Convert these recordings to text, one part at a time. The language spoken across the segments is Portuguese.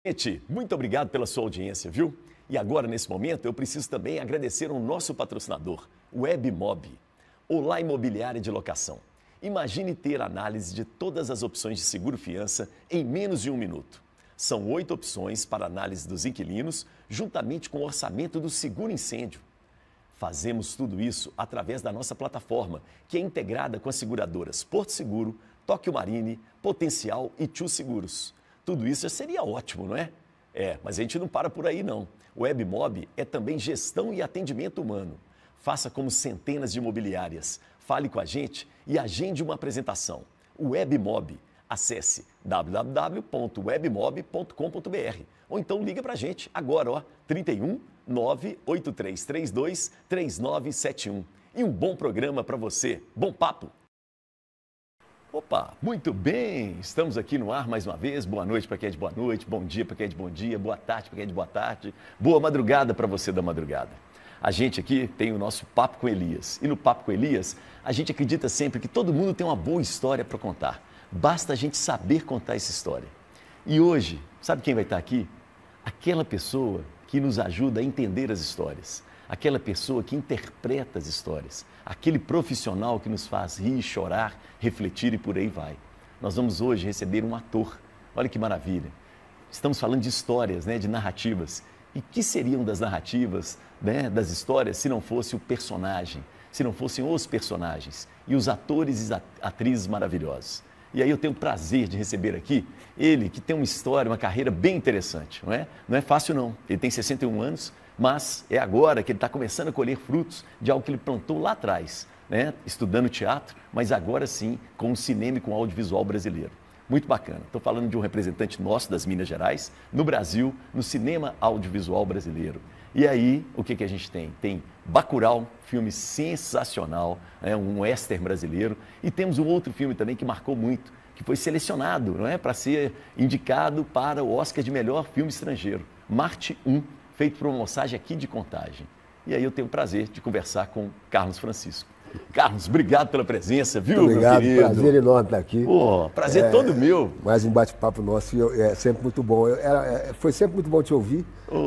Gente, muito obrigado pela sua audiência, viu? E agora, nesse momento, eu preciso também agradecer ao nosso patrocinador, o WebMob, Olá Imobiliária de Locação. Imagine ter análise de todas as opções de seguro-fiança em menos de 1 minuto. São 8 opções para análise dos inquilinos, juntamente com o orçamento do seguro incêndio. Fazemos tudo isso através da nossa plataforma, que é integrada com as seguradoras Porto Seguro, Tóquio Marine, Potencial e Tchu Seguros. Tudo isso já seria ótimo, não é? Mas a gente não para por aí, não. O WebMob é também gestão e atendimento humano. Faça como centenas de imobiliárias. Fale com a gente e agende uma apresentação. O WebMob. Acesse www.webmob.com.br ou então liga para a gente agora, ó, 31 98332 3971. E um bom programa para você. Bom papo! Opa, muito bem, estamos aqui no ar mais uma vez. Boa noite para quem é de boa noite, bom dia para quem é de bom dia, boa tarde para quem é de boa tarde, boa madrugada para você da madrugada. A gente aqui tem o nosso Papo com Elias e no Papo com Elias a gente acredita sempre que todo mundo tem uma boa história para contar. Basta a gente saber contar essa história. E hoje, sabe quem vai estar aqui? Aquela pessoa que nos ajuda a entender as histórias. Aquela pessoa que interpreta as histórias, aquele profissional que nos faz rir, chorar, refletir e por aí vai. Nós vamos hoje receber um ator, olha que maravilha. Estamos falando de histórias, de narrativas. E que seriam das narrativas, das histórias, se não fosse o personagem, se não fossem os personagens e os atores e atrizes maravilhosos. E aí eu tenho o prazer de receber aqui ele que tem uma história, uma carreira bem interessante, não é? Não é fácil não, ele tem 61 anos, mas é agora que ele está começando a colher frutos de algo que ele plantou lá atrás, estudando teatro, mas agora sim com o cinema e com o audiovisual brasileiro. Muito bacana. Estou falando de um representante nosso das Minas Gerais, no Brasil, no cinema audiovisual brasileiro. E aí, o que a gente tem? Tem Bacurau, filme sensacional, um western brasileiro, e temos um outro filme também que marcou muito, que foi selecionado para ser indicado para o Oscar de melhor filme estrangeiro, Marte 1, feito por uma moçagem aqui de Contagem. E aí eu tenho o prazer de conversar com Carlos Francisco. Carlos, obrigado pela presença, viu, muito obrigado, meu querido? Prazer enorme estar aqui. Prazer todo meu. Mais um bate-papo nosso, é sempre muito bom. Foi sempre muito bom te ouvir,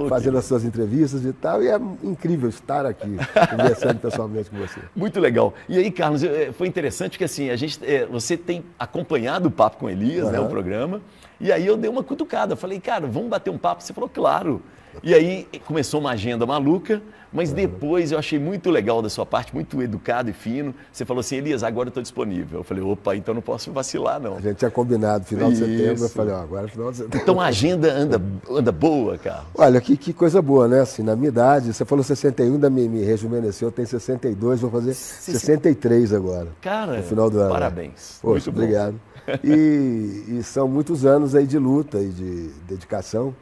fazendo as suas entrevistas e tal, e é incrível estar aqui, conversando pessoalmente com você. Muito legal. E aí, Carlos, foi interessante porque assim, você tem acompanhado o Papo com Elias, o programa, e aí eu dei uma cutucada, falei, cara, vamos bater um papo? Você falou, claro. E aí começou uma agenda maluca, mas depois eu achei muito legal da sua parte, muito educado e fino. Você falou assim, Elias, agora eu estou disponível. Eu falei, opa, então não posso vacilar, não. A gente tinha combinado, final de setembro, eu falei, agora é final de setembro. Então a agenda anda boa, Carlos? Olha, que coisa boa, né? Assim, na minha idade, você falou 61, ainda me rejuvenesceu, eu tenho 62, vou fazer 63 agora. Cara, no final do ano. Parabéns. Poxa, muito obrigado. E são muitos anos aí de luta e de dedicação.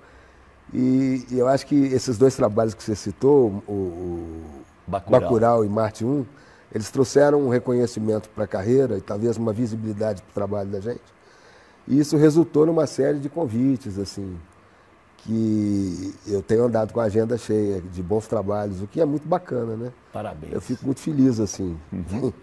E eu acho que esses dois trabalhos que você citou, o Bacurau e Marte 1, eles trouxeram um reconhecimento para a carreira e talvez uma visibilidade para o trabalho da gente. E isso resultou numa série de convites, assim, que eu tenho andado com a agenda cheia de bons trabalhos, o que é muito bacana, né? Parabéns. Eu fico muito feliz, assim, de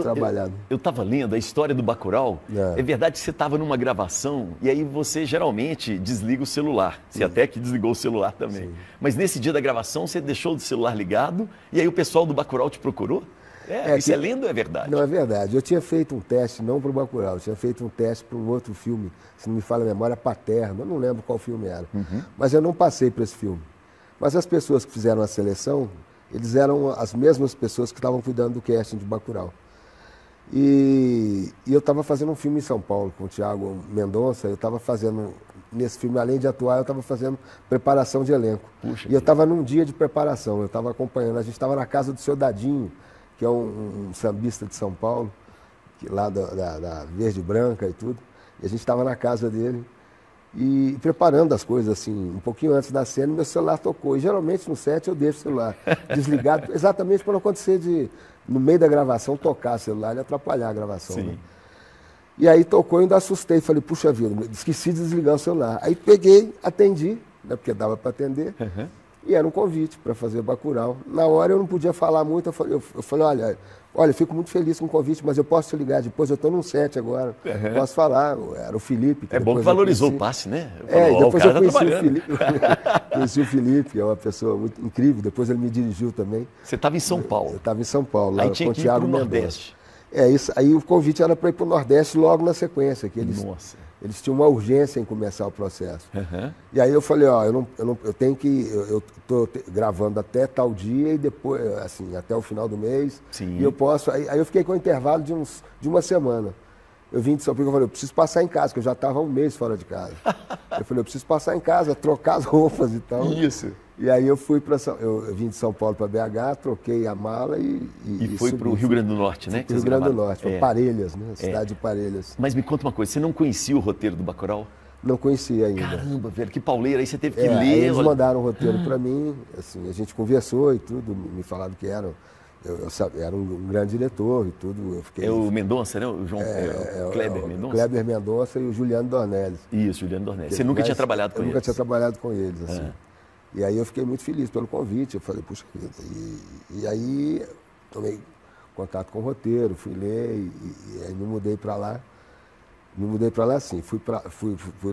trabalhar. Eu estava lendo a história do Bacurau. É verdade que você estava numa gravação e aí você geralmente desliga o celular. Você até que desligou o celular também. Sim. Mas nesse dia da gravação você deixou o celular ligado e aí o pessoal do Bacurau te procurou? Isso é lenda ou é verdade? Não, é verdade. Eu tinha feito um teste, não para o Bacurau, eu tinha feito um teste para um outro filme, se não me falha a memória, Paterno, eu não lembro qual filme era. Mas eu não passei para esse filme. Mas as pessoas que fizeram a seleção, eles eram as mesmas pessoas que estavam cuidando do casting de Bacurau. E eu estava fazendo um filme em São Paulo com o Thiago Mendonça, eu estava fazendo, nesse filme, além de atuar, eu estava fazendo preparação de elenco. Puxa, e eu estava num dia de preparação, eu estava acompanhando, a gente estava na casa do seu Dadinho, que é um sambista de São Paulo, lá da Verde e Branca e tudo. E a gente estava na casa dele e preparando as coisas, assim, um pouquinho antes da cena, meu celular tocou. E geralmente no set eu deixo o celular desligado, exatamente para não acontecer no meio da gravação, tocar o celular e atrapalhar a gravação. Sim. Né? E aí tocou, eu ainda assustei, falei, puxa vida, esqueci de desligar o celular. Aí peguei, atendi, porque dava para atender. E era um convite para fazer Bacurau. Na hora eu não podia falar muito, eu falei, olha, olha, fico muito feliz com o convite, mas eu posso te ligar depois, eu estou num set agora, posso falar, era o Felipe. É bom que valorizou o passe, né? Depois eu conheci o Felipe, conheci o Felipe, que é uma pessoa muito incrível, depois ele me dirigiu também. Você estava em São Paulo? Eu estava em São Paulo, lá aí tinha com o Thiago Nordeste. Isso, aí o convite era para ir para o Nordeste logo na sequência, que eles tinham uma urgência em começar o processo. E aí eu falei, eu tenho que, eu estou gravando até tal dia e depois, assim, até o final do mês. Sim. E eu posso, aí eu fiquei com um intervalo de uma semana. Eu vim de São Paulo, eu falei, eu preciso passar em casa, porque eu já estava um mês fora de casa. Eu falei, eu preciso passar em casa, trocar as roupas e tal. Isso. E aí eu vim de São Paulo para BH, troquei a mala e foi para o Rio Grande do Norte, né? Rio Grande do Norte, para Parelhas, né? Cidade de Parelhas. Mas me conta uma coisa, você não conhecia o roteiro do Bacurau? Não conhecia ainda. Caramba, velho, que pauleira, aí você teve que ler. Aí eles mandaram o roteiro para mim, assim, a gente conversou e tudo, me falaram que era um grande diretor e tudo. Eu fiquei, é o Mendonça, né? O João Kleber Mendonça? Kleber Mendonça e o Juliano Dornelles. Isso, Juliano Dornelles. Você nunca tinha trabalhado com eles? Eu nunca tinha trabalhado com eles, assim. E aí eu fiquei muito feliz pelo convite, eu falei, puxa vida. E aí tomei contato com o roteiro, fui ler e aí me mudei para lá. Me mudei para lá, sim. Fui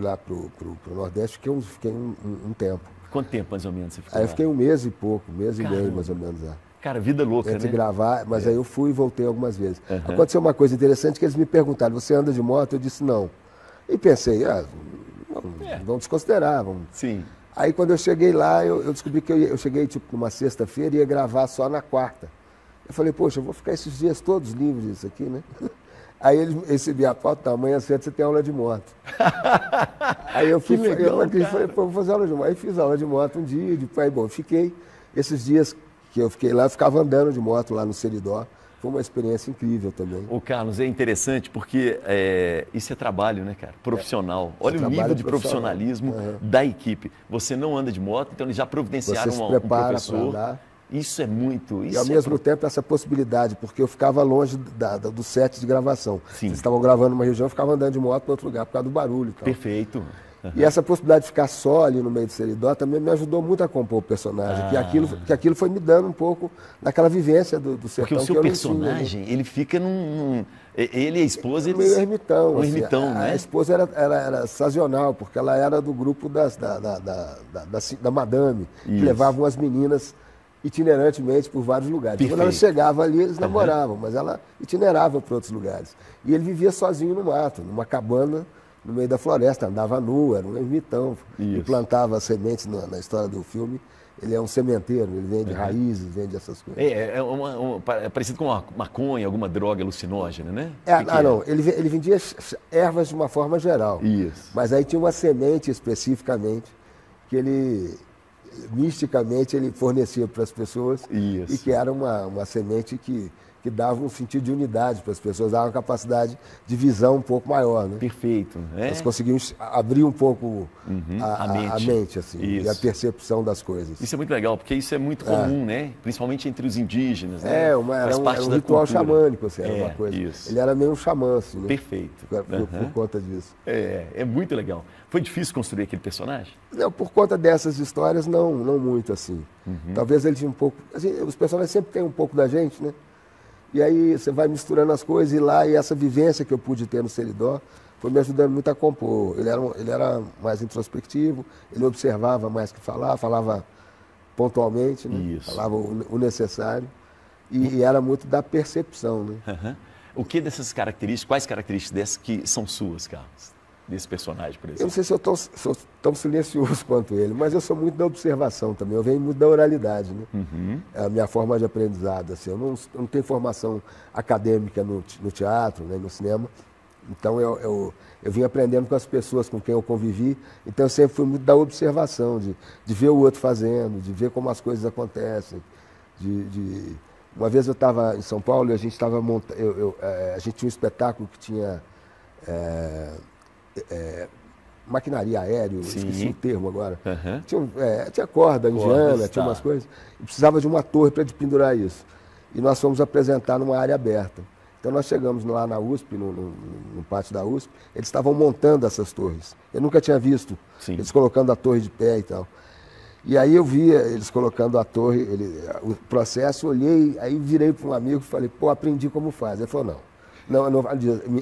lá pro Nordeste, fiquei um tempo. Quanto tempo, mais ou menos, você ficou Aí lá? eu fiquei um mês e pouco, um mês e meio, mais ou menos. Cara, vida louca, antes né? de gravar, mas aí eu fui e voltei algumas vezes. Aconteceu uma coisa interessante, que eles me perguntaram, você anda de moto? Eu disse, não. E pensei, vamos desconsiderar, vamos... Sim. Aí quando eu cheguei lá, eu descobri que eu cheguei tipo numa sexta-feira e ia gravar só na quarta. Eu falei, poxa, eu vou ficar esses dias todos livres disso aqui, né? Aí eles recebiam a pauta, amanhã cedo você tem aula de moto. Aí eu fui, falei, pô, vou fazer aula de moto. Aí fiz aula de moto um dia, depois, bom, fiquei, esses dias que eu fiquei lá, eu ficava andando de moto lá no Seridó. Foi uma experiência incrível também. Ô Carlos, é interessante porque isso é trabalho, né, cara? Profissional. Olha o nível de profissionalismo da equipe. Você não anda de moto, então eles já providenciaram um professor. Isso é muito... E ao mesmo tempo essa possibilidade, porque eu ficava longe do set de gravação. Sim. Eles estavam gravando numa região, eu ficava andando de moto para outro lugar, por causa do barulho e tal. Perfeito. E essa possibilidade de ficar só ali no meio do Seridó também me ajudou muito a compor o personagem, que aquilo foi me dando um pouco daquela vivência do sertão. Porque o seu personagem, ele fica ele e a esposa... Eles... Meio ermitão. Um ermitão, né? A esposa era sazonal, porque ela era do grupo da Madame, que levavam as meninas itinerantemente por vários lugares. Perfeito. Quando ela chegava ali, eles namoravam, mas ela itinerava para outros lugares. E ele vivia sozinho no mato, numa cabana, no meio da floresta, andava nu, era um ermitão, e plantava sementes na história do filme. Ele é um sementeiro, ele vende raízes, vende essas coisas. É parecido com uma maconha, alguma droga alucinógena, né? Não, ele vendia ervas de uma forma geral. Isso. Mas aí tinha uma semente especificamente que ele, misticamente, ele fornecia para as pessoas. Isso. E que era uma semente que dava um sentido de unidade para as pessoas, dava uma capacidade de visão um pouco maior, né? Perfeito. Elas conseguiam abrir um pouco a mente assim, e a percepção das coisas. Isso é muito legal, porque isso é muito comum, né? Principalmente entre os indígenas, né? Era um ritual xamânico, assim, era uma coisa. Isso. Ele era meio um xamã, assim, né? Perfeito. Por conta disso. É muito legal. Foi difícil construir aquele personagem? Não, por conta dessas histórias, não muito, assim. Talvez ele tinha um pouco... Assim, os personagens sempre têm um pouco da gente, né? E aí você vai misturando as coisas e essa vivência que eu pude ter no Seridó foi me ajudando muito a compor. Ele era mais introspectivo, ele observava mais que falava pontualmente, né? Falava o necessário e era muito da percepção, né? O que dessas características, quais características dessas que são suas, Carlos? Desse personagem, por exemplo? Eu não sei se eu sou tão silencioso quanto ele, mas eu sou muito da observação também, eu venho muito da oralidade, né? É a minha forma de aprendizado, assim, eu não tenho formação acadêmica no teatro, né, no cinema, então eu vim aprendendo com as pessoas com quem eu convivi, então eu sempre fui muito da observação, de ver o outro fazendo, de ver como as coisas acontecem, Uma vez eu estava em São Paulo e a gente estava a gente tinha um espetáculo que tinha... maquinaria aérea, esqueci o termo agora. Tinha corda indiana, tinha umas coisas. E precisava de uma torre para pendurar isso. E nós fomos apresentar numa área aberta. Então nós chegamos lá na USP, no pátio da USP, eles estavam montando essas torres. Eu nunca tinha visto eles colocando a torre de pé e tal. E aí eu via eles colocando a torre, o processo, olhei, aí virei para um amigo e falei, pô, aprendi como faz. Ele falou, não,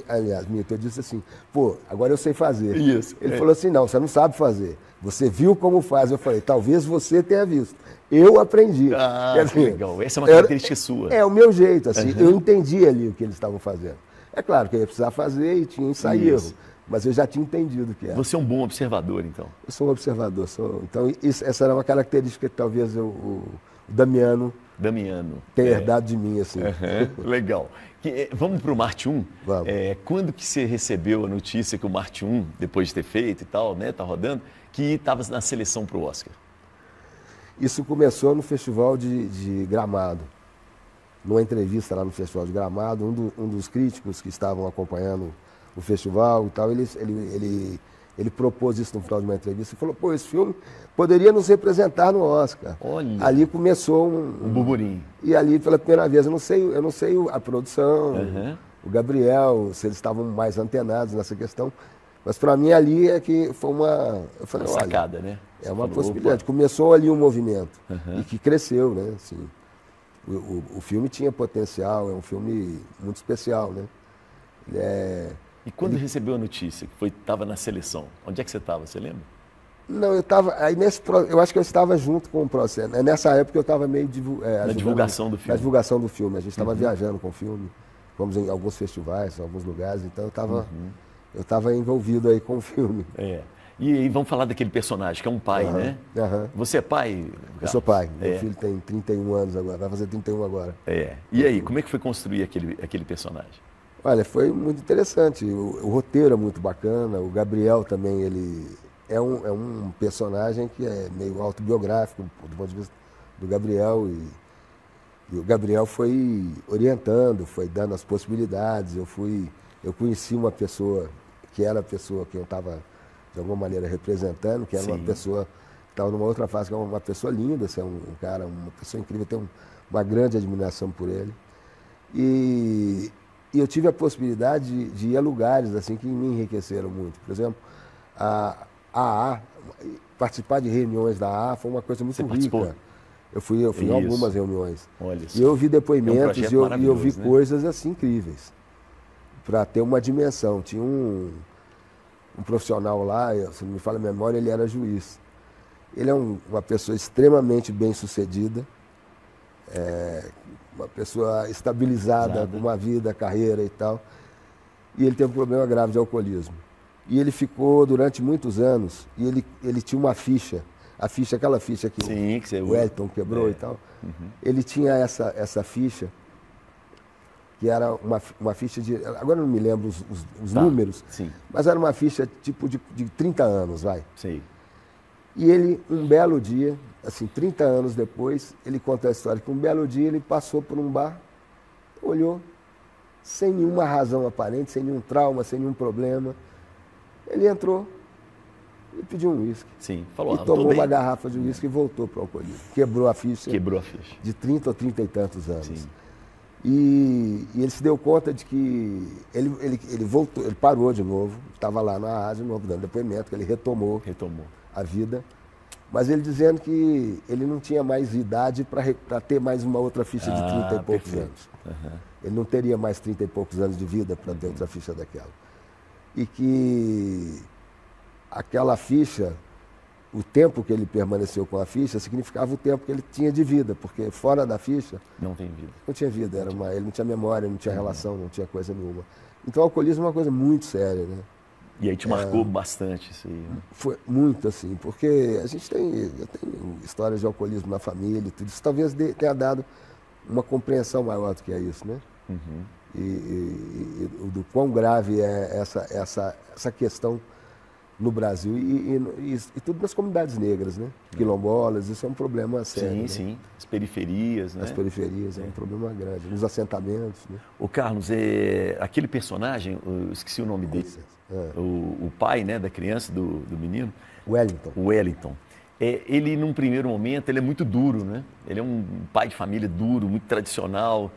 aliás, Milton, eu disse assim, pô, agora eu sei fazer. Isso. Ele falou assim, não, você não sabe fazer. Você viu como faz. Eu falei, talvez você tenha visto. Eu aprendi. Quer dizer, legal. Essa é uma característica sua. É o meu jeito, assim. Eu entendi ali o que eles estavam fazendo. É claro que eu ia precisar fazer e tinha ensaio e erro. Mas eu já tinha entendido o que era. Você é um bom observador, então? Eu sou um observador. Então, essa era uma característica que talvez o Damiano tenha herdado de mim. Assim. Legal. Vamos para o Marte 1? Vamos. Quando que você recebeu a notícia que o Marte 1, depois de ter feito e tal, né, tá rodando, que estava na seleção para o Oscar? Isso começou no Festival de Gramado. Numa entrevista lá no Festival de Gramado, um dos críticos que estavam acompanhando o festival e tal, ele propôs isso no final de uma entrevista e falou, pô, esse filme poderia nos representar no Oscar. Olha. Ali começou um burburinho. E ali, pela primeira vez, eu não sei a produção, o Gabriel, se eles estavam mais antenados nessa questão, mas para mim ali é que foi eu falei, uma sacada, né? É uma possibilidade. Começou ali um movimento e que cresceu, né? Assim, o filme tinha potencial, é um filme muito especial, né? E quando recebeu a notícia que estava na seleção, onde é que você estava, você lembra? Não, eu estava, eu acho que eu estava junto com o processo. Nessa época eu estava meio na divulgação do filme. Na divulgação do filme. A gente estava viajando com o filme, fomos em alguns festivais, em alguns lugares, então eu estava envolvido aí com o filme. E vamos falar daquele personagem, que é um pai, né? Você é pai? Carlos? Eu sou pai. Meu filho tem 31 anos agora, vai fazer 31 agora. E aí, como é que foi construir aquele personagem? Olha, foi muito interessante. O roteiro é muito bacana. O Gabriel também, ele é um personagem que é meio autobiográfico do ponto de vista do Gabriel. E o Gabriel foi orientando, foi dando as possibilidades. Eu conheci uma pessoa que era a pessoa que eu estava, de alguma maneira, representando, que era uma pessoa que estava numa outra fase, que é uma pessoa linda, assim, um cara, uma pessoa incrível, eu tenho uma grande admiração por ele. E eu tive a possibilidade de ir a lugares assim que me enriqueceram muito. Por exemplo, participar de reuniões da AA foi uma coisa muito rica. Participou? Eu fui em algumas reuniões. Olha, e eu ouvi depoimentos e eu vi coisas assim incríveis. Para ter uma dimensão. Tinha um profissional lá, se não me falha a memória, ele era juiz. Ele é uma pessoa extremamente bem-sucedida, uma pessoa estabilizada, com uma vida, carreira e tal. E ele teve um problema grave de alcoolismo. E ele ficou durante muitos anos, e ele tinha uma ficha, aquela ficha que o Wellington quebrou e tal. Ele tinha essa ficha, que era uma ficha de... Agora eu não me lembro os números, mas era uma ficha tipo de 30 anos, vai. Sim. E ele, um belo dia, assim, 30 anos depois, ele conta a história que um belo dia ele passou por um bar, olhou, sem nenhuma razão aparente, sem nenhum trauma, sem nenhum problema. Ele entrou e pediu um uísque. Sim, falou. E tomou uma garrafa de uísque e voltou para o alcoolismo. Quebrou a ficha. De 30 ou 30 e tantos anos. Sim. E ele se deu conta de que ele voltou, ele parou de novo, estava lá na rádio de novo, dando depoimento, que ele retomou a vida, mas ele dizendo que ele não tinha mais idade para ter mais uma outra ficha de 30 e poucos anos. Ele não teria mais 30 e poucos anos de vida para ter outra ficha daquela. E que aquela ficha, o tempo que ele permaneceu com a ficha, significava o tempo que ele tinha de vida, porque fora da ficha... Não tem vida. Não tinha vida, ele não tinha memória, não tinha relação, não tinha coisa nenhuma. Então o alcoolismo é uma coisa muito séria, né? E aí te marcou bastante isso aí, né? Foi muito, assim, porque eu tenho histórias de alcoolismo na família e tudo. Isso talvez tenha dado uma compreensão maior do que é isso, né? E do quão grave é essa questão no Brasil e tudo nas comunidades negras, né? Quilombolas, isso é um problema sério. Sim. As periferias, né? As periferias, é um problema grande. Nos assentamentos, né? O Carlos, aquele personagem, eu esqueci o nome dele, o pai, né, da criança, do menino. Wellington. Ele, num primeiro momento, ele é muito duro, né? Ele é um pai de família duro, muito tradicional.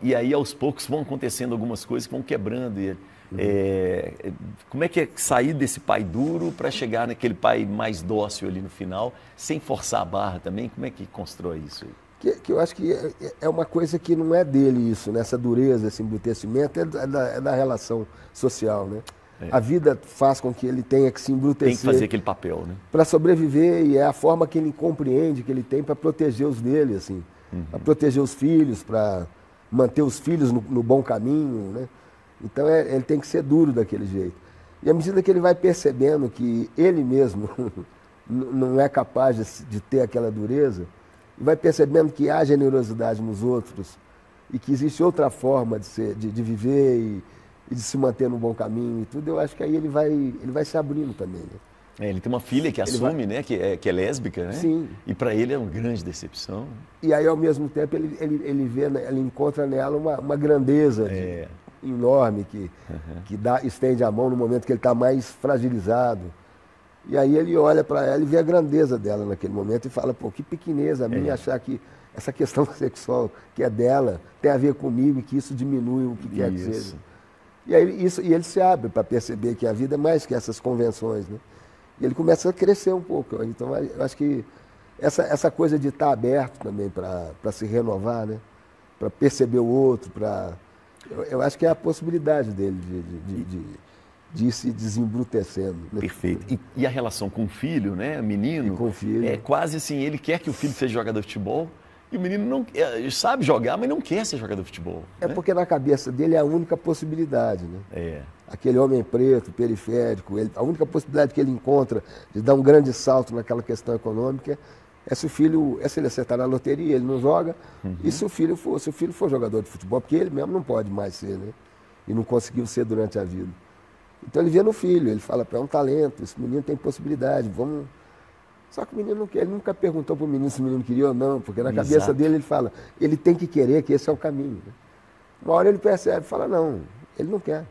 E aí, aos poucos, vão acontecendo algumas coisas que vão quebrando ele. Como é que é sair desse pai duro para chegar naquele pai mais dócil ali no final, sem forçar a barra também? Como é que constrói isso aí? Que eu acho que é uma coisa que não é dele isso, né? Essa dureza, esse embrutecimento, é da relação social, né? A vida faz com que ele tenha que se embrutecer. Tem que fazer aquele papel, né? Para sobreviver, e é a forma que ele compreende, que ele tem para proteger os dele, assim. Para proteger os filhos, para manter os filhos no bom caminho, né? Então ele tem que ser duro daquele jeito. E à medida que ele vai percebendo que ele mesmo não é capaz de ter aquela dureza, e vai percebendo que há generosidade nos outros e que existe outra forma de viver e de se manter no bom caminho e tudo, eu acho que aí ele vai se abrindo também, né? Ele tem uma filha que assume, né, que é lésbica, né? Sim. E para ele é uma grande decepção. E aí, ao mesmo tempo, ele encontra nela uma grandeza enorme que estende a mão no momento que ele está mais fragilizado. E aí ele olha para ela e vê a grandeza dela naquele momento e fala, pô, que pequeneza a minha achar que essa questão sexual que é dela tem a ver comigo e que isso diminui o que quer que seja. E aí ele se abre para perceber que a vida é mais que essas convenções, né? E ele começa a crescer um pouco. Então eu acho que essa coisa de estar aberto também para se renovar, né? Para perceber o outro, eu acho que é a possibilidade dele de ir se desembrutecendo. Né? Perfeito. E a relação com o filho, né, menino, com o filho. É quase assim, ele quer que o filho seja jogador de futebol e o menino não sabe jogar, mas não quer ser jogador de futebol. É, né? Porque na cabeça dele é a única possibilidade, né? Aquele homem preto, periférico, a única possibilidade que ele encontra de dar um grande salto naquela questão econômica é se ele acertar na loteria, ele não joga, e se o filho for jogador de futebol, porque ele mesmo não pode mais ser, né? E não conseguiu ser durante a vida. Então ele vê no filho, ele fala, é um talento, esse menino tem possibilidade, vamos... Só que o menino não quer, ele nunca perguntou para o menino se o menino queria ou não, porque na cabeça dele ele fala, ele tem que querer, que esse é o caminho. Né? Uma hora ele percebe, fala, não, ele não quer.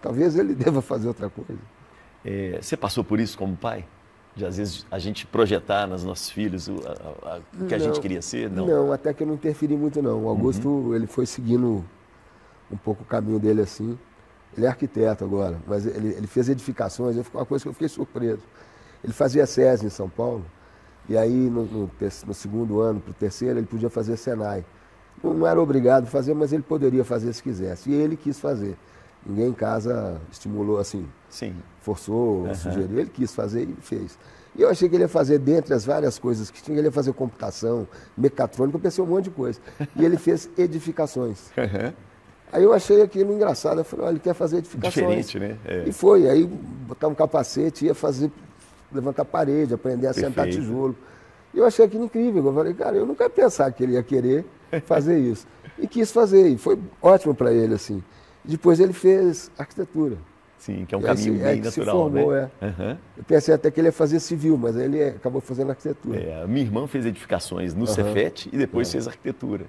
Talvez ele deva fazer outra coisa. Você passou por isso como pai? De às vezes a gente projetar nos nossos filhos o que a gente queria ser? Não, até que eu não interferi muito não. O Augusto, ele foi seguindo um pouco o caminho dele assim. Ele é arquiteto agora, mas ele fez edificações, uma coisa que eu fiquei surpreso. Ele fazia SESI em São Paulo, e aí no segundo ano para o terceiro ele podia fazer Senai. Não era obrigado a fazer, mas ele poderia fazer se quisesse. E ele quis fazer. Ninguém em casa estimulou assim, forçou, sugeriu. Ele quis fazer e fez. E eu achei que ele ia fazer, dentre as várias coisas que tinha, ele ia fazer computação, mecatrônica, eu pensei um monte de coisa. E ele fez edificações. Aí eu achei aquilo engraçado, eu falei, olha, ele quer fazer edificações. Diferente, né? E foi, aí botar um capacete, ia levantar parede, aprender a sentar tijolo. E eu achei aquilo incrível, eu falei, cara, eu nunca ia pensar que ele ia querer fazer isso. E quis fazer, e foi ótimo para ele, assim. E depois ele fez arquitetura. Sim, que é um caminho bem natural, se formou, né? Eu pensei até que ele ia fazer civil, mas aí ele acabou fazendo arquitetura. Minha irmã fez edificações no Cefet e depois fez arquitetura.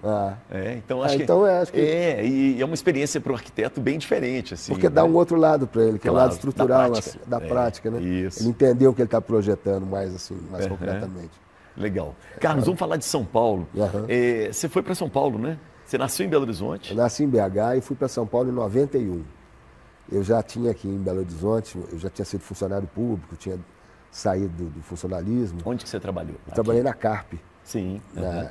Então acho que e é uma experiência para o arquiteto bem diferente, assim. Porque dá um outro lado para ele, que é o lado estrutural da prática, né? Isso. Ele entendeu o que ele está projetando mais assim, mais concretamente. Legal. Carlos, vamos falar de São Paulo. Você foi para São Paulo, né? Você nasceu em Belo Horizonte? Eu nasci em BH e fui para São Paulo em 91. Eu já tinha aqui em Belo Horizonte, eu já tinha sido funcionário público, tinha saído do funcionalismo. Onde que você trabalhou? Eu trabalhei na CARP. Sim.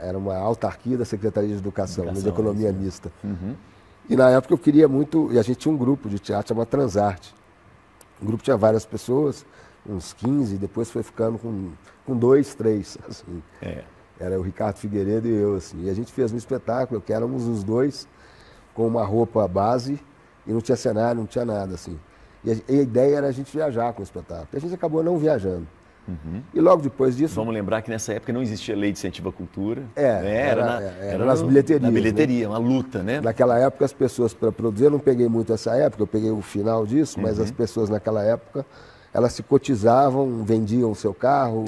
Era uma autarquia da Secretaria de Educação, de Economia Mista. E na época eu queria muito, e a gente tinha um grupo de teatro chamado Transarte. O grupo tinha várias pessoas, uns 15, depois foi ficando com 2, 3, assim. Era o Ricardo Figueiredo e eu, assim. E a gente fez um espetáculo, que éramos os dois, com uma roupa base, e não tinha cenário, não tinha nada, assim. E a ideia era a gente viajar com o espetáculo. E a gente acabou não viajando. E logo depois disso... Vamos lembrar que nessa época não existia lei de incentivo à cultura. Era nas bilheterias. Na bilheteria, né? Uma luta, né? Naquela época, as pessoas, para produzir, eu não peguei muito essa época, eu peguei o final disso, mas as pessoas naquela época, elas se cotizavam, vendiam o seu carro,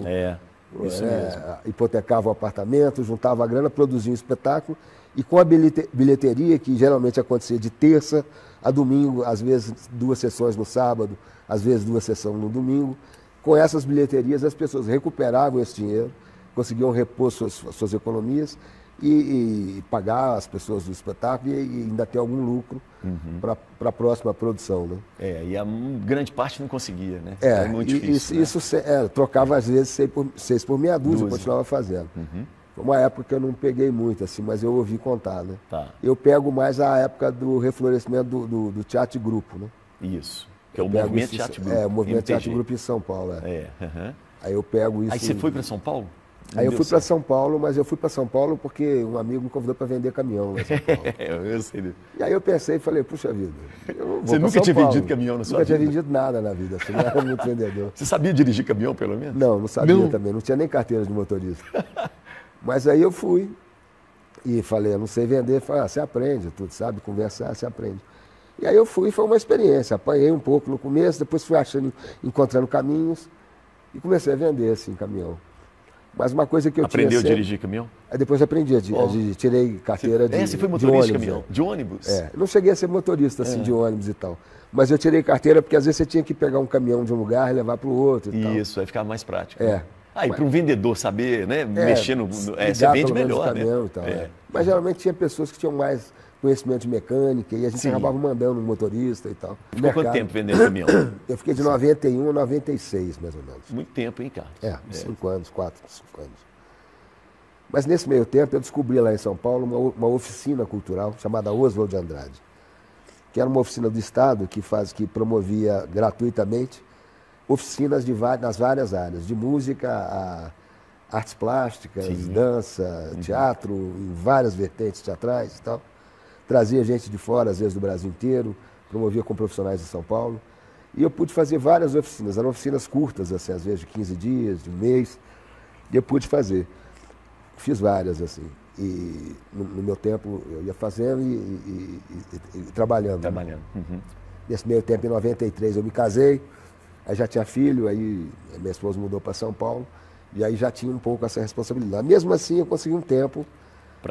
isso mesmo. Hipotecavam o apartamento, juntavam a grana, produziam um espetáculo, e com a bilheteria, que geralmente acontecia de terça a domingo, às vezes 2 sessões no sábado, às vezes 2 sessões no domingo. Com essas bilheterias, as pessoas recuperavam esse dinheiro, conseguiam repor suas economias e pagar as pessoas do espetáculo e ainda ter algum lucro para a próxima produção, né? E a grande parte não conseguia, né? Era muito difícil. Isso trocava às vezes 6 por meia dúzia, continuava fazendo. Foi uma época que eu não peguei muito, assim, mas eu ouvi contar, né? Tá. Eu pego mais a época do reflorescimento do teatro de grupo, né? Isso, que é o movimento teatro de grupo. O movimento teatro de grupo em São Paulo, Aí eu pego isso... Aí você foi para São Paulo? Aí eu fui para São Paulo, mas eu fui para São Paulo porque um amigo me convidou para vender caminhão lá em São Paulo. Eu sei. E aí eu pensei e falei, puxa vida, você nunca tinha vendido caminhão na sua vida? Nunca tinha vendido nada na vida, assim, não era muito vendedor. Você sabia dirigir caminhão, pelo menos? Não sabia também, não tinha nem carteira de motorista. Mas aí eu fui e falei, eu não sei vender. Falei, você aprende, tudo, sabe, conversar, você aprende. E aí eu fui, foi uma experiência, apanhei um pouco no começo, depois fui encontrando caminhos e comecei a vender, assim, caminhão. Mas uma coisa que eu Aprendeu tinha a dirigir caminhão? Aí depois aprendi, tirei carteira você foi motorista de caminhão? É. De ônibus? Não cheguei a ser motorista assim, de ônibus e tal. Mas eu tirei carteira porque às vezes você tinha que pegar um caminhão de um lugar e levar para o outro e tal. Isso, aí ficava mais prático. E para um vendedor saber, né, mexer no... você vende melhor, né? E tal, Mas geralmente tinha pessoas que tinham mais conhecimento de mecânica e a gente acabava mandando um motorista e tal. Ficou quanto tempo vendendo caminhão? Eu fiquei de 91 a 96, mais ou menos. Muito tempo, hein, Carlos? 5 anos, 4, 5 anos. Mas nesse meio tempo eu descobri lá em São Paulo uma oficina cultural chamada Oswald de Andrade, que era uma oficina do Estado que promovia gratuitamente oficinas nas várias áreas, de música a artes plásticas, dança, teatro, em várias vertentes teatrais e tal. Trazia gente de fora, às vezes do Brasil inteiro, promovia com profissionais de São Paulo. E eu pude fazer várias oficinas, eram oficinas curtas, assim, às vezes de 15 dias, de um mês, e eu pude fazer. Fiz várias, assim, e no meu tempo eu ia fazendo e trabalhando. Trabalhando. Nesse meio tempo, em 93, eu me casei, aí já tinha filho, aí minha esposa mudou para São Paulo, e aí já tinha um pouco essa responsabilidade. Mesmo assim, eu consegui um tempo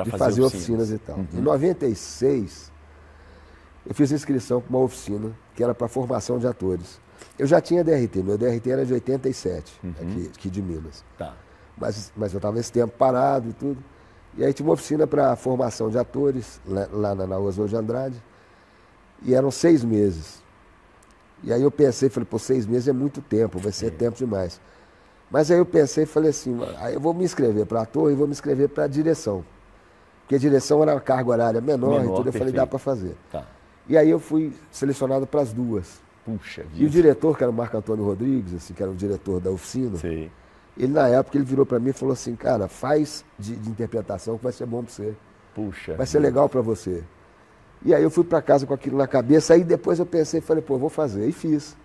de fazer oficinas e tal. Em 96, eu fiz inscrição para uma oficina que era para formação de atores. Eu já tinha DRT, meu DRT era de 87, aqui de Minas. Tá. Mas eu estava esse tempo parado e tudo. E aí tinha uma oficina para formação de atores, lá na Oswald de Andrade, e eram 6 meses. E aí eu pensei, falei, 6 meses é muito tempo, vai ser tempo demais. Mas aí eu pensei, falei assim, aí eu vou me inscrever para ator e vou me inscrever para direção. Porque a direção era uma carga horária menor e tudo, eu perfeito. falei, dá para fazer. Tá. E aí eu fui selecionado para as duas. Puxa vida. E o diretor, que era o Marco Antônio Rodrigues, assim, que era o diretor da oficina, Sei. ele na época ele virou para mim e falou assim, cara, faz de interpretação que vai ser bom para você. Puxa. Vai ser legal para você. E aí eu fui para casa com aquilo na cabeça, aí depois eu pensei, falei, vou fazer. E fiz.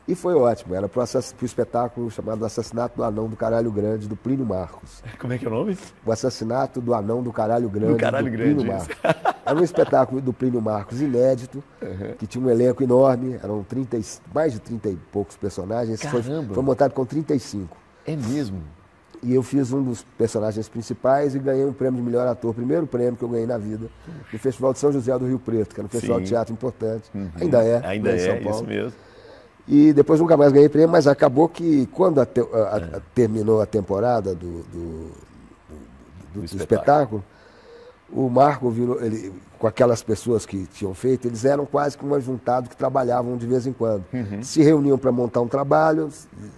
E foi ótimo, era pro espetáculo chamado Assassinato do Anão do Caralho Grande, do Plínio Marcos. Como é que é o nome? O Assassinato do Anão do Caralho Grande, do Plínio Marcos. Era um espetáculo do Plínio Marcos inédito, que tinha um elenco enorme, eram mais de 30 e poucos personagens. Foi montado com 35. É mesmo? E eu fiz um dos personagens principais e ganhei um prêmio de melhor ator, primeiro prêmio que eu ganhei na vida, no Festival de São José do Rio Preto, que era um festival de teatro importante. Ainda é em São Paulo. Isso mesmo. E depois nunca mais ganhei prêmio, mas acabou que quando terminou a temporada do espetáculo, o Marco virou, com aquelas pessoas que tinham feito, eles eram quase que um ajuntado que trabalhavam de vez em quando. Se reuniam para montar um trabalho,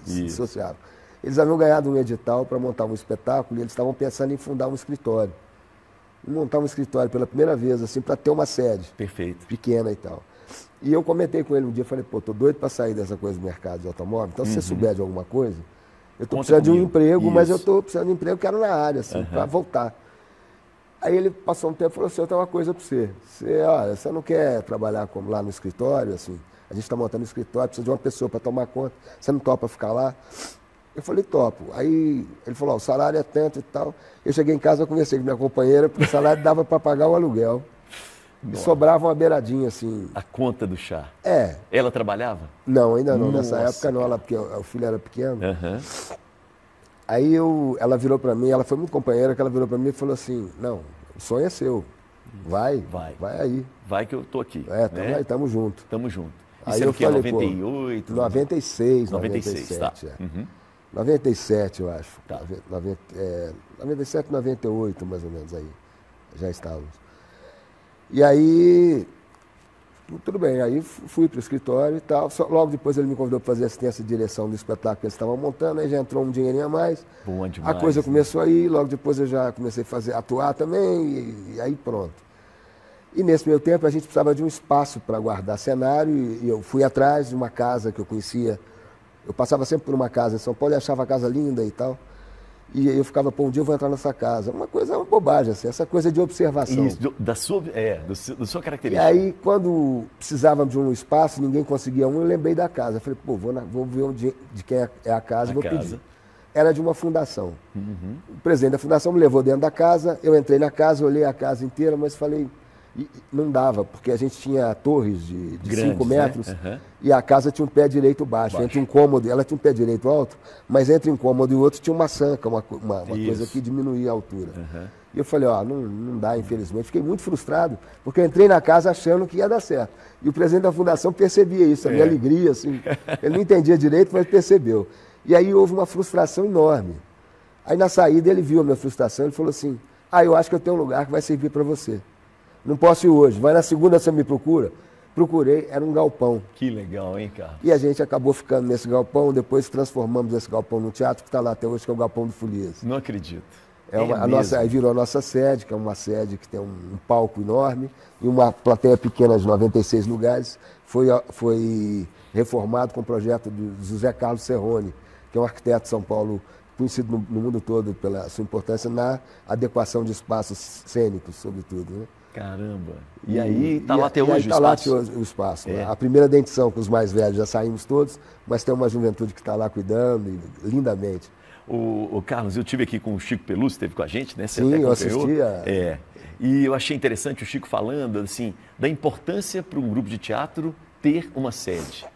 se dissociavam. Eles haviam ganhado um edital para montar um espetáculo e eles estavam pensando em fundar um escritório. Montar um escritório pela primeira vez, assim, para ter uma sede. Perfeito. Pequena e tal. E eu comentei com ele um dia, falei, tô doido para sair dessa coisa do mercado de automóvel, então se você souber de alguma coisa, eu tô precisando de um emprego, mas eu tô precisando de um emprego que era na área, assim, para voltar. Aí ele passou um tempo e falou assim, eu tenho uma coisa para você. Você não quer trabalhar lá no escritório, assim, a gente está montando um escritório, precisa de uma pessoa para tomar conta, você não topa ficar lá? Eu falei, topo. Aí ele falou, o salário é tanto e tal. Eu cheguei em casa, eu conversei com minha companheira, porque o salário dava para pagar o aluguel. E sobrava uma beiradinha, assim. A conta do chá. É. Ela trabalhava? Não, ainda não. Nessa época não, porque o filho era pequeno. Aí ela virou para mim, ela foi muito companheira, que ela virou para mim e falou assim, não, o sonho é seu. Vai aí. Vai que eu tô aqui. Tamo aí, tamo junto. Tamo junto. Aí eu falei, 98? 96, 96, 97, tá. 97, eu acho. Tá. 97, 98, mais ou menos, aí. Já estávamos. E aí, tudo bem, aí fui para o escritório e tal. Logo depois ele me convidou para fazer assistência de direção do espetáculo que eles estavam montando, aí já entrou um dinheirinho a mais. Bom demais, a coisa começou aí, logo depois eu já comecei a atuar também, e aí pronto. E nesse meio tempo a gente precisava de um espaço para guardar cenário, e eu fui atrás de uma casa que eu conhecia. Eu passava sempre por uma casa em São Paulo e achava a casa linda e tal. E eu ficava, pô, um dia eu vou entrar nessa casa. Uma bobagem, assim, essa coisa de observação. Isso, da sua característica. E aí, quando precisava de um espaço, ninguém conseguia um, eu lembrei da casa. Eu falei, pô, vou ver de quem é a casa e vou pedir. Era de uma fundação. Uhum. O presidente da fundação me levou dentro da casa, eu entrei na casa, olhei a casa inteira, mas falei, não dava, porque a gente tinha torres de 5 metros, né? Uhum. E a casa tinha um pé direito baixo. Entre um cômodo, ela tinha um pé direito alto, mas entre um cômodo e o outro tinha uma sanca, uma coisa que diminuía a altura. Uhum. E eu falei, não dá, infelizmente. Fiquei muito frustrado, porque eu entrei na casa achando que ia dar certo. E o presidente da fundação percebia isso, a minha alegria, assim. Ele não entendia direito, mas percebeu. E aí houve uma frustração enorme. Aí na saída ele viu a minha frustração, ele falou assim, eu acho que eu tenho um lugar que vai servir para você. Não posso ir hoje, vai na segunda você me procura. Procurei, era um galpão. Que legal, hein, Carlos? E a gente acabou ficando nesse galpão, depois transformamos esse galpão no teatro, que está lá até hoje, que é o Galpão do Folias. Não acredito. Aí virou a nossa sede, que é uma sede que tem um palco enorme e uma plateia pequena de 96 lugares. Foi reformado com o projeto de José Carlos Serrone, que é um arquiteto de São Paulo, conhecido no mundo todo pela sua importância na adequação de espaços cênicos, sobretudo, né? Caramba! E aí está lá até hoje o espaço? Está lá o espaço. A primeira dentição com os mais velhos já saímos todos, mas tem uma juventude que está lá cuidando, lindamente. O Carlos, eu estive aqui com o Chico Pelúcio, esteve com a gente, né? Você Sim, até eu assistia. E eu achei interessante o Chico falando assim, da importância para um grupo de teatro ter uma sede.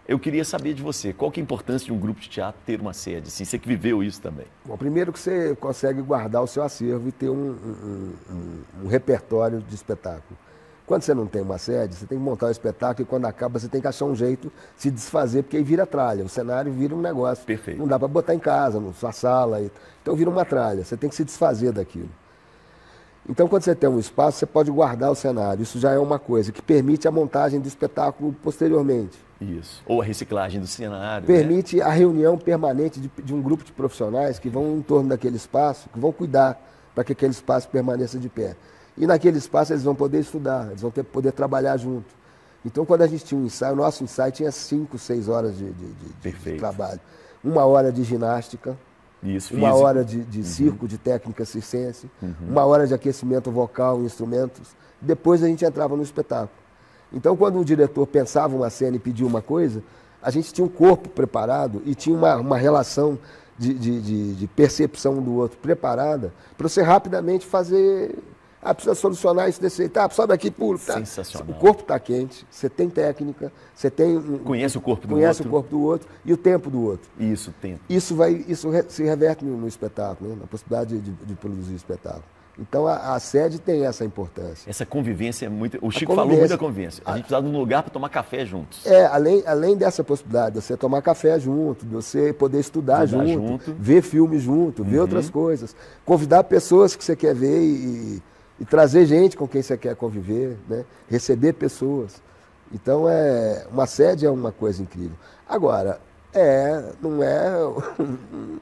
Eu queria saber de você, qual que é a importância de um grupo de teatro ter uma sede? Assim, você que viveu isso também. Bom, primeiro que você consegue guardar o seu acervo e ter um repertório de espetáculo. Quando você não tem uma sede, você tem que montar o espetáculo e quando acaba você tem que achar um jeito de se desfazer, porque aí vira tralha, o cenário vira um negócio. Perfeito. Não dá para botar em casa, na sua sala, então vira uma tralha, você tem que se desfazer daquilo. Então, quando você tem um espaço, você pode guardar o cenário. Isso já é uma coisa que permite a montagem do espetáculo posteriormente. Isso. Ou a reciclagem do cenário. Permite a reunião permanente de um grupo de profissionais que vão em torno daquele espaço, que vão cuidar para que aquele espaço permaneça de pé. E naquele espaço eles vão poder estudar, eles vão poder trabalhar junto. Então, quando a gente tinha um ensaio, o nosso ensaio tinha 5, 6 horas de trabalho. 1 hora de ginástica. Isso, 1 hora de circo, de técnica circense, 1 hora de aquecimento vocal, instrumentos. Depois a gente entrava no espetáculo. Então, quando o diretor pensava uma cena e pedia uma coisa, a gente tinha um corpo preparado e tinha uma relação de percepção um do outro preparada para você rapidamente fazer... precisa solucionar isso desse jeito. Sobe aqui, pula. Sensacional. O corpo está quente, você tem técnica, você tem... Conhece o corpo do outro. Conhece o corpo do outro e o tempo do outro. Isso, o tempo. Isso se reverte no espetáculo, né? Na possibilidade de produzir espetáculo. Então, a sede tem essa importância. Essa convivência é muito... O Chico falou muito da convivência. A gente precisava de um lugar para tomar café juntos. Além dessa possibilidade de você tomar café junto, de você poder estudar junto, ver filmes junto, ver outras coisas, convidar pessoas que você quer ver e trazer gente com quem você quer conviver, né? Receber pessoas. Então, uma sede é uma coisa incrível. Agora, não é...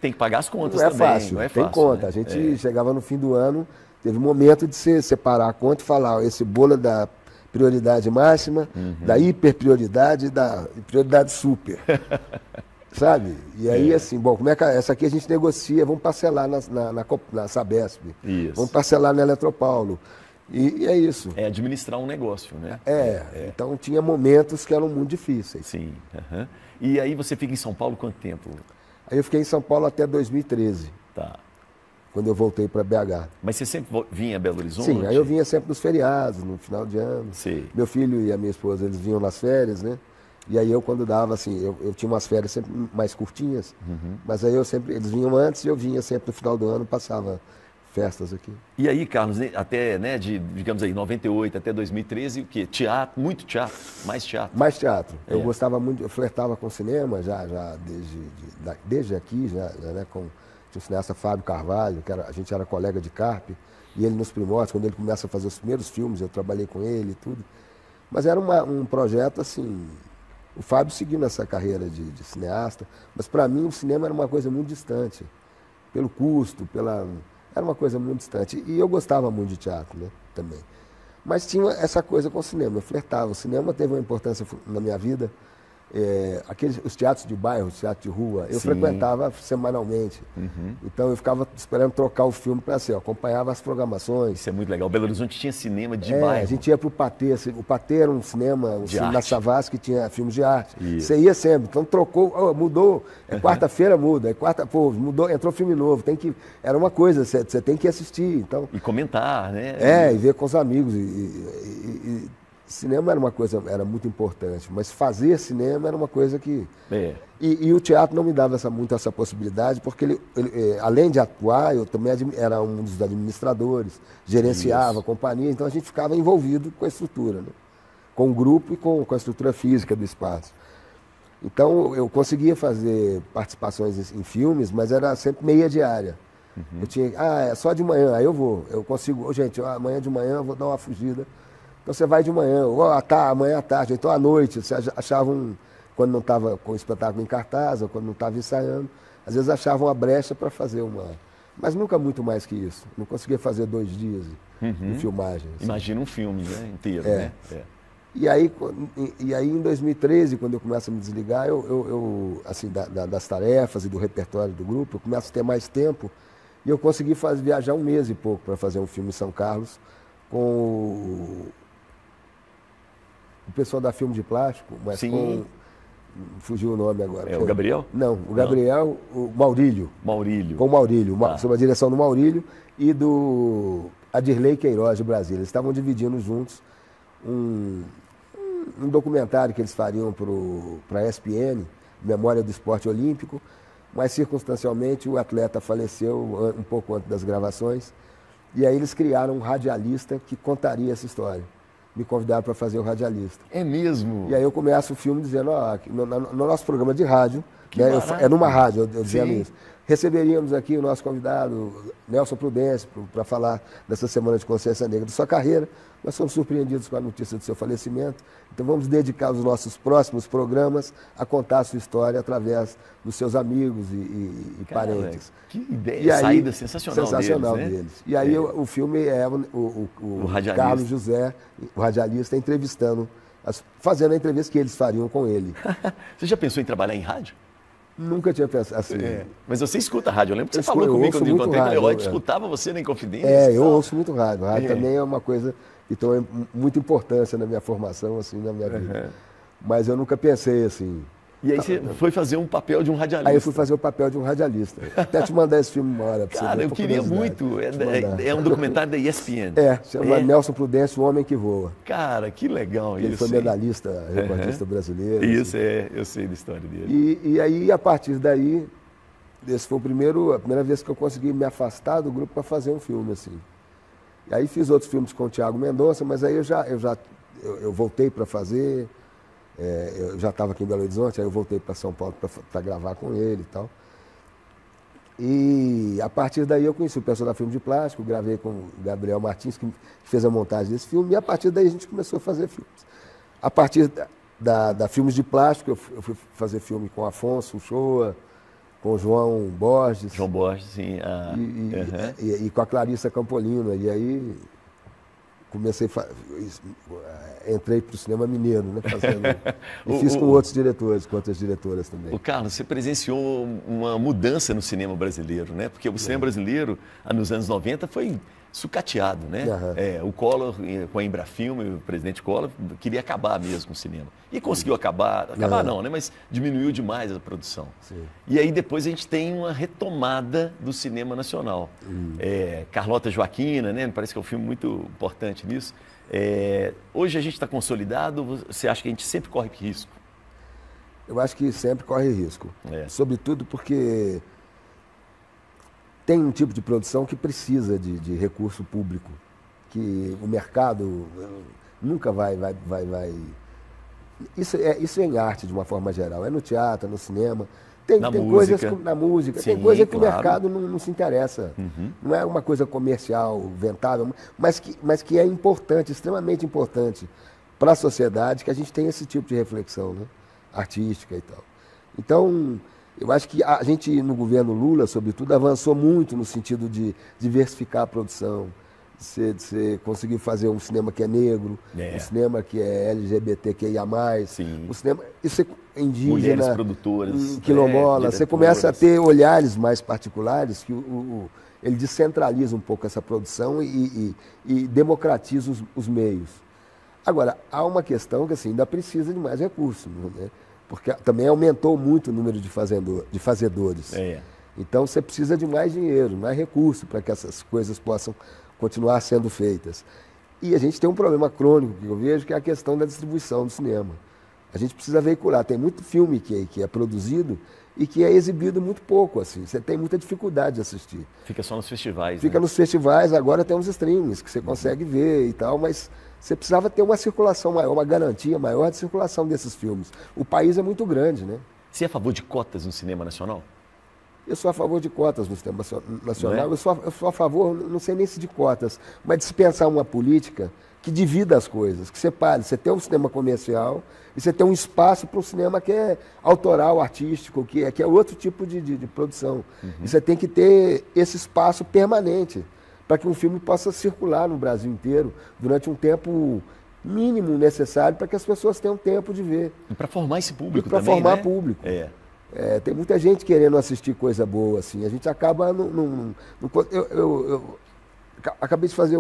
Tem que pagar as contas também. Não é fácil. Tem conta. Né? A gente chegava no fim do ano, teve um momento de você separar a conta e falar, esse bolo é da prioridade máxima, da hiperprioridade e da prioridade super. Sabe? E aí, assim, bom, como é que essa aqui a gente negocia, vamos parcelar na Sabesp, isso. Vamos parcelar na Eletropaulo. E é isso. É administrar um negócio, né? Então tinha momentos que eram muito difíceis. Sim. E aí você fica em São Paulo quanto tempo? Aí eu fiquei em São Paulo até 2013. Tá. Quando eu voltei para BH. Mas você sempre vinha a Belo Horizonte? Sim, aí eu vinha sempre nos feriados, no final de ano. Sim. Meu filho e a minha esposa, eles vinham nas férias, né? E aí eu, quando dava, assim, eu tinha umas férias sempre mais curtinhas, mas aí eles vinham antes e eu vinha sempre no final do ano, passava festas aqui. E aí, Carlos, até, né, digamos aí, 98 até 2013, o quê? Teatro, muito teatro, mais teatro? Mais teatro. Eu gostava muito, eu flertava com cinema já desde aqui, né, com o cineasta Fábio Carvalho, a gente era colega de Carpe, e ele nos primórdios, quando ele começa a fazer os primeiros filmes, eu trabalhei com ele e tudo. Mas era um projeto assim, o Fábio seguindo essa carreira de cineasta, mas para mim o cinema era uma coisa muito distante, pelo custo, era uma coisa muito distante. E eu gostava muito de teatro, né, também. Mas tinha essa coisa com o cinema, eu flertava. O cinema teve uma importância na minha vida. Os teatros de bairro, os teatros de rua, eu frequentava semanalmente. Então eu ficava esperando trocar o filme para assim, acompanhava as programações. Isso é muito legal. Belo Horizonte tinha cinema de bairro. A gente ia para o Patê. O Patê era um cinema na Savassi que tinha filmes de arte. Isso. Você ia sempre. Então trocou, mudou. Quarta-feira muda. Mudou, entrou filme novo. Era uma coisa, você tem que assistir. Então, e comentar, né? E ver com os amigos. Cinema era muito importante, mas fazer cinema era uma coisa que... E o teatro não me dava muito essa possibilidade, porque ele, além de atuar, eu também era um dos administradores, gerenciava a companhia, então a gente ficava envolvido com a estrutura, né? Com o grupo e com a estrutura física do espaço. Então eu conseguia fazer participações em filmes, mas era sempre meia diária. Eu tinha, é só de manhã, aí eu consigo, gente, amanhã de manhã eu vou dar uma fugida. Então você vai de manhã, ou amanhã à tarde, então à noite, você achava quando não estava com o espetáculo em cartaz, ou quando não estava ensaiando, às vezes achavam uma brecha para fazer mas nunca muito mais que isso. Não conseguia fazer 2 dias de filmagem. Assim. Imagina um filme, né, inteiro, né? E aí em 2013, quando eu começo a me desligar, assim, das tarefas e do repertório do grupo, eu começo a ter mais tempo, e eu consegui viajar 1 mês e pouco para fazer um filme em São Carlos, com o pessoal da Filme de Plástico, mas fugiu o nome agora. O Gabriel? Não, o Gabriel, o Maurílio. Com o Maurílio, sob a direção do Maurílio e do Adirley Queiroz de Brasília. Eles estavam dividindo juntos um documentário que eles fariam para a ESPN, Memória do Esporte Olímpico, mas circunstancialmente o atleta faleceu um pouco antes das gravações, e aí eles criaram um radialista que contaria essa história. Me convidaram para fazer o radialista. É mesmo? E aí eu começo o filme dizendo, no nosso programa de rádio, né, numa rádio, eu dizendo isso, receberíamos aqui o nosso convidado, Nelson Prudêncio, para falar dessa Semana de Consciência Negra de sua carreira. Nós fomos surpreendidos com a notícia do seu falecimento, então vamos dedicar os nossos próximos programas a contar a sua história através dos seus amigos e parentes. Que ideia, saída sensacional deles. E aí o filme é o Carlos José, o radialista, entrevistando, fazendo a entrevista que eles fariam com ele. Você já pensou em trabalhar em rádio? Nunca tinha pensado assim. Mas você escuta rádio, eu lembro que você falou comigo quando eu encontrei, eu escutava você na Inconfidência. Eu ouço muito rádio. Rádio também é uma coisa que tem muita importância na minha formação, assim, na minha vida. Mas eu nunca pensei assim. E aí você foi fazer um papel de um radialista. Aí eu fui fazer o papel de um radialista. Até te mandar esse filme uma hora pra você. Cara, eu queria muito. É um documentário da ESPN. Chama Nelson Prudêncio, O Homem que Voa. Cara, que legal isso. Ele foi medalhista, recordista brasileiro. Isso, assim. Eu sei da história dele. E aí, a partir daí, esse foi a primeira vez que eu consegui me afastar do grupo para fazer um filme, assim. E aí fiz outros filmes com o Thiago Mendonça, mas aí eu voltei para fazer... eu já estava aqui em Belo Horizonte, aí eu voltei para São Paulo para gravar com ele e tal. E a partir daí eu conheci o pessoal da Filme de Plástico, gravei com o Gabriel Martins, que fez a montagem desse filme, e a partir daí a gente começou a fazer filmes. A partir da Filmes de Plástico, eu fui fazer filme com Afonso Uchoa, com o João Borges. João Borges, sim. E com a Clarissa Campolino. E aí entrei para o cinema mineiro, né? E fiz com outros diretores, com outras diretoras também. Carlos, você presenciou uma mudança no cinema brasileiro, né? Porque o cinema brasileiro, nos anos 90, foi sucateado, né? O Collor, com a Embrafilme, o presidente Collor, queria acabar mesmo com o cinema. E conseguiu acabar não, né? Mas diminuiu demais a produção. Sim. E aí depois a gente tem uma retomada do cinema nacional. Carlota Joaquina, né? Parece que é um filme muito importante nisso. Hoje a gente está consolidado, você acha que a gente sempre corre risco? Eu acho que sempre corre risco. Sobretudo porque tem um tipo de produção que precisa de recurso público, que o mercado nunca vai. Isso é em arte, de uma forma geral, é no teatro, é no cinema. Tem coisas na música, sim, tem coisa que claro. o mercado não se interessa. Não é uma coisa comercial, ventável, mas que é importante, extremamente importante para a sociedade, que a gente tenha esse tipo de reflexão, né? Artística e tal. Então, eu acho que a gente, no governo Lula, sobretudo, avançou muito no sentido de diversificar a produção, de você conseguir fazer um cinema que é negro, um cinema que é LGBTQIA+, um cinema, isso é indígena, mulheres produtoras, quilombola, você começa a ter olhares mais particulares, que ele descentraliza um pouco essa produção e democratiza os meios. Agora, há uma questão que assim, ainda precisa de mais recursos, né? Porque também aumentou muito o número de fazedores. Então você precisa de mais dinheiro, mais recursos para que essas coisas possam continuar sendo feitas. E a gente tem um problema crônico que eu vejo, que é a questão da distribuição do cinema. A gente precisa veicular. Tem muito filme que é produzido e que é exibido muito pouco, assim. Você tem muita dificuldade de assistir. Fica só nos festivais, Fica nos festivais, agora tem uns streams que você consegue ver e tal, mas você precisava ter uma circulação maior, uma garantia maior de circulação desses filmes. O país é muito grande, né? Você é a favor de cotas no cinema nacional? Eu sou a favor de cotas no sistema nacional, eu sou a favor, não sei nem se de cotas, mas de se pensar uma política que divida as coisas, que separe. Você tem um cinema comercial e você tem um espaço para um cinema que é autoral, artístico, que é outro tipo de produção. E você tem que ter esse espaço permanente para que um filme possa circular no Brasil inteiro durante um tempo mínimo necessário para que as pessoas tenham tempo de ver. E para formar esse público também, para formar público. Tem muita gente querendo assistir coisa boa, assim. A gente acaba... Eu acabei de fazer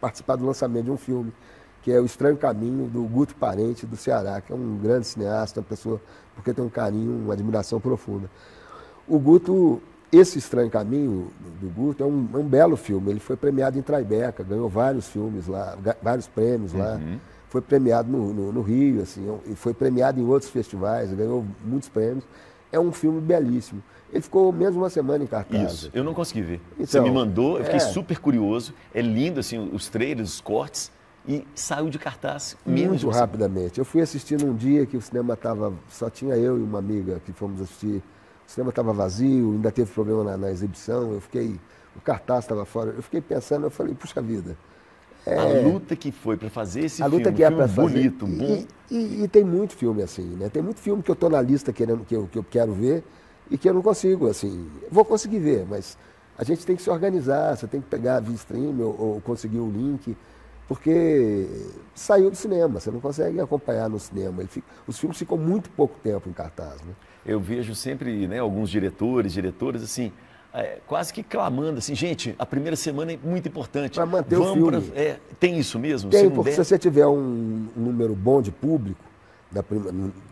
participar do lançamento de um filme, que é O Estranho Caminho, do Guto Parente, do Ceará, que é um grande cineasta, uma pessoa porque tem um carinho, uma admiração profunda. O Guto, esse Estranho Caminho do Guto é um belo filme. Ele foi premiado em Tribeca, ganhou vários filmes lá, vários prêmios lá. Foi premiado no Rio, assim, e foi premiado em outros festivais, ganhou muitos prêmios. É um filme belíssimo. Ele ficou menos uma semana em cartaz. Isso, eu não consegui ver. Então, você me mandou, eu fiquei super curioso. É lindo, assim, os trailers, os cortes, e saiu de cartaz muito rapidamente. Eu fui assistir num dia que o cinema estava... Só tinha eu e uma amiga que fomos assistir. O cinema estava vazio, ainda teve problema na exibição. O cartaz estava fora. Eu fiquei pensando, eu falei, puxa vida. A luta que foi para fazer esse filme, luta que é para fazer. Bonito, bom. E tem muito filme assim, né? Tem muito filme que eu estou na lista querendo, que eu quero ver e que eu não consigo, assim. Vou conseguir ver, mas a gente tem que se organizar, você tem que pegar via stream ou conseguir o link, porque saiu do cinema, você não consegue acompanhar no cinema. Os filmes ficam muito pouco tempo em cartaz, né? Eu vejo sempre, né, alguns diretoras, assim, quase que clamando assim, gente, a primeira semana é muito importante. Para manter o filme. Tem isso mesmo? Tem, porque se você tiver um número bom de público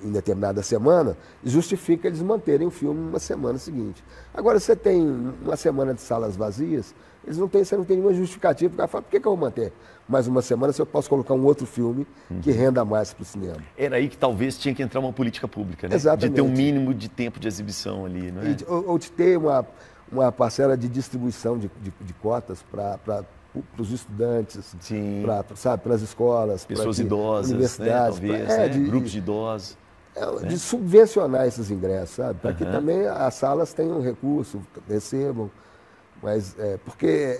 em determinada semana, justifica eles manterem o filme uma semana seguinte. Agora, você tem uma semana de salas vazias, você não tem nenhuma justificativa, porque fala, por que eu vou manter mais uma semana se eu posso colocar um outro filme que renda mais para o cinema? Era aí que talvez tinha que entrar uma política pública, né? Exatamente. De ter um mínimo de tempo de exibição ali, não é? Ou de ter uma parcela de distribuição de cotas para os estudantes, para as escolas, pessoas idosas, universidades, né? Talvez, grupos de idosos. De subvencionar esses ingressos, sabe? Para que também as salas tenham recurso, recebam. Mas porque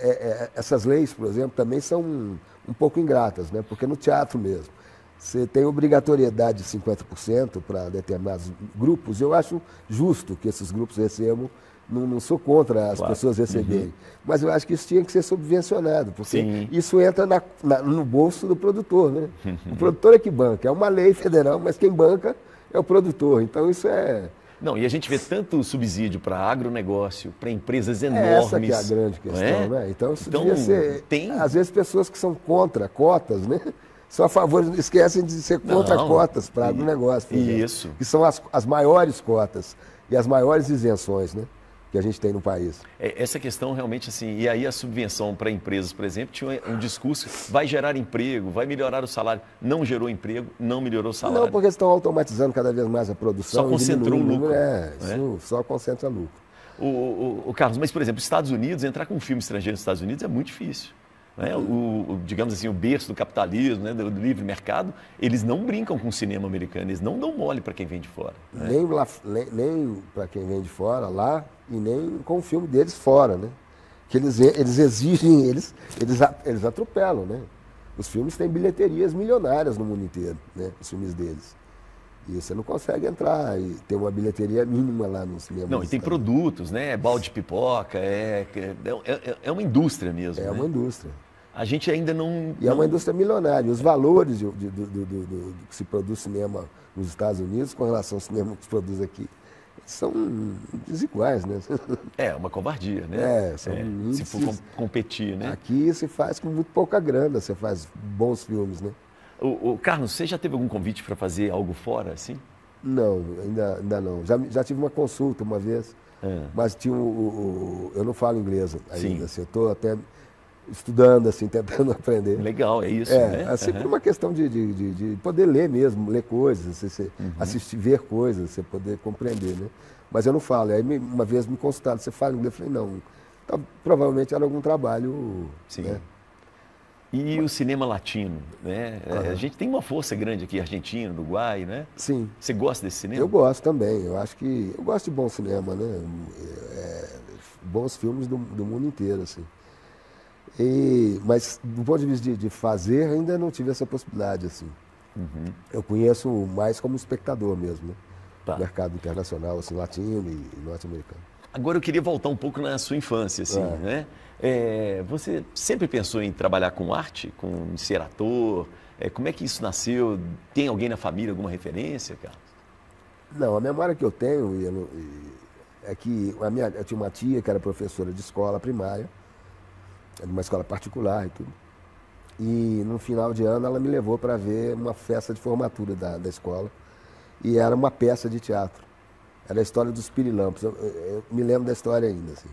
essas leis, por exemplo, também são um pouco ingratas, né? Porque no teatro mesmo, você tem obrigatoriedade de 50% para determinados grupos. Eu acho justo que esses grupos recebam. Não sou contra as pessoas receberem, mas eu acho que isso tinha que ser subvencionado, porque isso entra no bolso do produtor, né? O produtor é que banca, é uma lei federal, mas quem banca é o produtor, então isso é... Não, e a gente vê tanto subsídio para agronegócio, para empresas enormes. Essa que é a grande questão, né? Então isso devia ser... Às vezes pessoas que são contra cotas, né? São a favor, esquecem de ser contra cotas para agronegócio, por exemplo, que são as maiores cotas e as maiores isenções, né? Que a gente tem no país. Essa questão realmente assim, e aí a subvenção para empresas, por exemplo, tinha um discurso, vai gerar emprego, vai melhorar o salário. Não gerou emprego, não melhorou o salário. Não, porque estão automatizando cada vez mais a produção. Só concentrou o lucro. Isso só concentra lucro. O Carlos, mas, por exemplo, Estados Unidos, entrar com um filme estrangeiro nos Estados Unidos é muito difícil. Né? Digamos assim, o berço do capitalismo, né? Do livre mercado, eles não brincam com o cinema americano, eles não dão mole para quem vem de fora. Né? Nem para quem vem de fora lá e nem com o filme deles fora, né? Que eles exigem, eles atropelam, né? Os filmes têm bilheterias milionárias no mundo inteiro, né? Os filmes deles. E você não consegue entrar e ter uma bilheteria mínima lá no cinema. Não, e tem produtos, né? Balde de pipoca, é uma indústria mesmo. É, né? Uma indústria. A gente ainda não... E é uma indústria milionária. Os valores do que se produz cinema nos Estados Unidos com relação ao cinema que se produz aqui são desiguais, né? É, uma covardia, né? São se for competir, né? Aqui se faz com muito pouca grana, você faz bons filmes, né? Carlos, você já teve algum convite para fazer algo fora, assim? Não, ainda não. Já tive uma consulta uma vez, mas tinha eu não falo inglês ainda, assim, eu estou até estudando, assim, tentando aprender. Legal, é isso, né? É sempre uma questão de poder ler mesmo, ler coisas, você assistir, ver coisas, você poder compreender, né? Mas eu não falo. Aí uma vez me consultaram, você fala inglês? Eu falei, não. Então, provavelmente era algum trabalho. Sim. Né? E o cinema latino, né? A gente tem uma força grande aqui, Argentina, Uruguai, né? Sim. Você gosta desse cinema? Eu gosto também. Eu gosto de bom cinema, né? Bons filmes do mundo inteiro, assim. Mas do ponto de vista de fazer, ainda não tive essa possibilidade, assim. Eu conheço mais como espectador mesmo, né? Tá. Mercado internacional, assim, latino e norte-americano. Agora eu queria voltar um pouco na sua infância, assim, né? Você sempre pensou em trabalhar com arte, em ser ator? Como é que isso nasceu? Tem alguém na família, alguma referência, Carlos? Não, a memória que eu tenho é que eu tinha uma tia que era professora de escola primária, de uma escola particular e tudo. E no final de ano ela me levou para ver uma festa de formatura da escola. E era uma peça de teatro. Era a história dos pirilampos. Eu me lembro da história ainda, assim.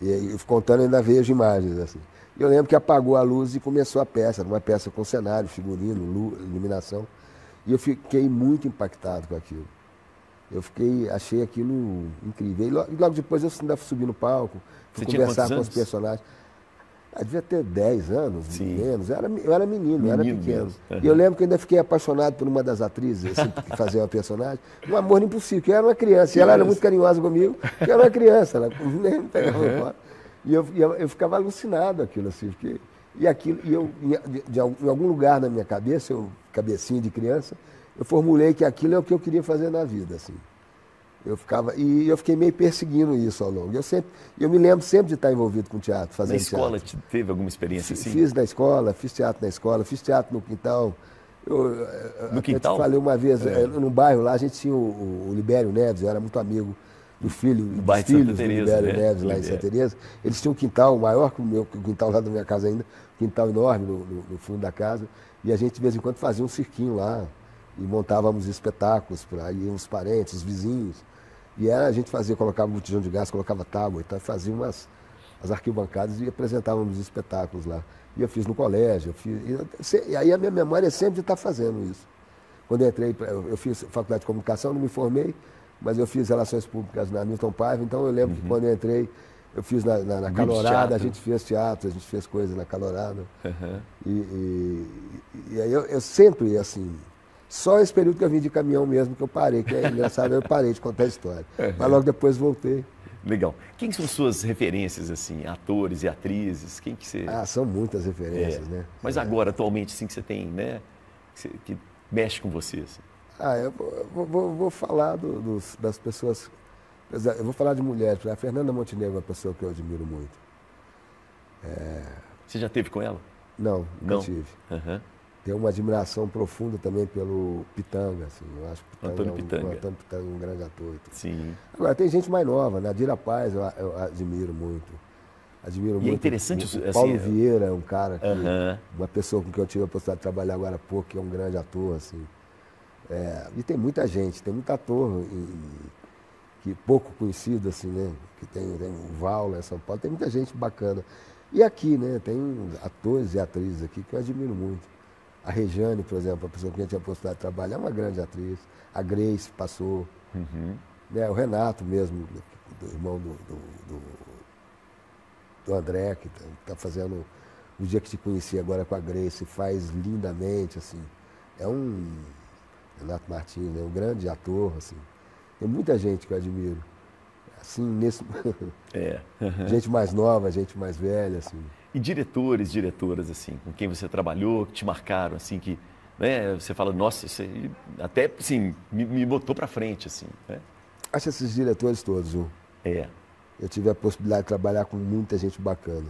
E contando ainda vejo imagens, assim. Eu lembro que apagou a luz e começou a peça. Era uma peça com cenário, figurino, iluminação. E eu fiquei muito impactado com aquilo. Achei aquilo incrível. E logo depois eu ainda subi no palco, fui conversar com os personagens. Eu devia ter 10 anos, menos. Eu era menino, eu era pequeno. E eu lembro que ainda fiquei apaixonado por uma das atrizes, assim, que fazia uma personagem. Um amor impossível, que eu era uma criança. E ela era muito carinhosa comigo, que eu era uma criança. Ela nem me pegava no colo. E eu ficava alucinado aquilo, assim. Em algum lugar na minha cabeça, cabecinha de criança, eu formulei que aquilo é o que eu queria fazer na vida, assim. Eu fiquei meio perseguindo isso ao longo. Eu me lembro sempre de estar envolvido com teatro, fazendo teatro. Na escola teve alguma experiência assim? Fiz na escola, fiz teatro na escola, fiz teatro no quintal. No quintal? Eu te falei uma vez, no bairro lá, a gente tinha o Libério Neves, eu era muito amigo dos filhos do Libério Neves lá em Santa Teresa. Eles tinham um quintal maior que o quintal lá da minha casa ainda, um quintal enorme no fundo da casa. E a gente de vez em quando fazia um cirquinho lá e montávamos espetáculos para ir os parentes, os vizinhos. E a gente colocava um botijão de gás, colocava tábua, então fazia as arquibancadas e apresentávamos espetáculos lá. E eu fiz no colégio, e aí a minha memória é sempre de estar fazendo isso. Quando eu fiz faculdade de comunicação, não me formei, mas eu fiz relações públicas na Milton Paiva, então eu lembro que quando eu entrei, eu fiz na Calorada, a gente fez teatro, a gente fez coisas na Calorada. E aí eu sempre, assim... Só esse período que eu vim de caminhão mesmo que eu parei, que é engraçado, eu parei de contar a história. Mas logo depois voltei. Legal. Quem são suas referências, assim, atores e atrizes? Quem que você... são muitas referências, né? Mas agora, atualmente, assim, que você tem, né? Que mexe com você, assim. Eu vou falar das pessoas... Eu vou falar de mulheres. A Fernanda Montenegro é uma pessoa que eu admiro muito. Você já teve com ela? Não, nunca tive. Tenho uma admiração profunda também pelo Pitanga, assim. Eu acho que Antônio Pitanga é um grande ator. Sim. Agora, tem gente mais nova, Nadira Paz eu admiro muito. É interessante o Paulo Vieira é um cara que... Uma pessoa com quem eu tive a possibilidade de trabalhar agora há pouco, que é um grande ator, assim. E tem muita gente, tem muito ator que pouco conhecido, assim, né? Que tem o Val lá em São Paulo, tem muita gente bacana. E aqui, né? Tem atores e atrizes aqui que eu admiro muito. A Rejane, por exemplo, a pessoa com quem eu tinha a possibilidade de trabalhar, é uma grande atriz. A Grace passou. Né? O Renato mesmo, do irmão do André, que está fazendo O Dia que Te Conheci agora com a Grace, faz lindamente, assim. É um Renato Martins, né? Um grande ator, assim. Tem muita gente que eu admiro. Assim, nesse... gente mais nova, gente mais velha, assim. E diretores, diretoras, assim, com quem você trabalhou, que te marcaram, assim, que, né, você fala, nossa, isso aí até, assim, me botou pra frente, assim, né? Acho esses diretores todos, viu? Eu tive a possibilidade de trabalhar com muita gente bacana.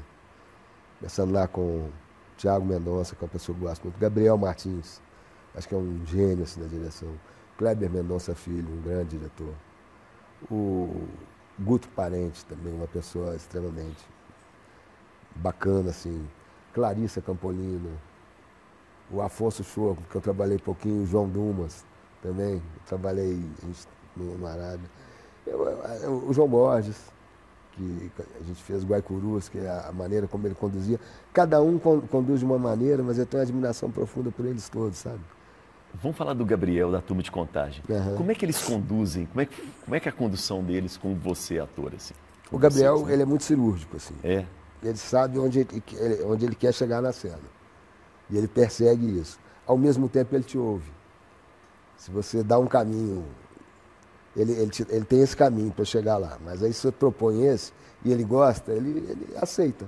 Começando lá com o Thiago Mendonça, que é uma pessoa que eu gosto muito. Gabriel Martins, acho que é um gênio, assim, na direção. Kleber Mendonça Filho, um grande diretor. O Guto Parente também, uma pessoa extremamente bacana, assim. Clarissa Campolino, o Afonso Chorro, que eu trabalhei pouquinho, o João Dumas também, eu trabalhei no Arábia. O João Borges, que a gente fez Guaicurus, que é a maneira como ele conduzia. Cada um conduz de uma maneira, mas eu tenho uma admiração profunda por eles todos, sabe? Vamos falar do Gabriel, da Turma de Contagem. Como é que eles conduzem? Como é que é a condução deles com você, ator, assim? O Gabriel, vocês, né? Ele é muito cirúrgico, assim. Ele sabe onde ele quer chegar na cena. E ele persegue isso. Ao mesmo tempo, ele te ouve. Se você dá um caminho, ele tem esse caminho para chegar lá. Mas aí, se você propõe esse, e ele gosta, ele aceita.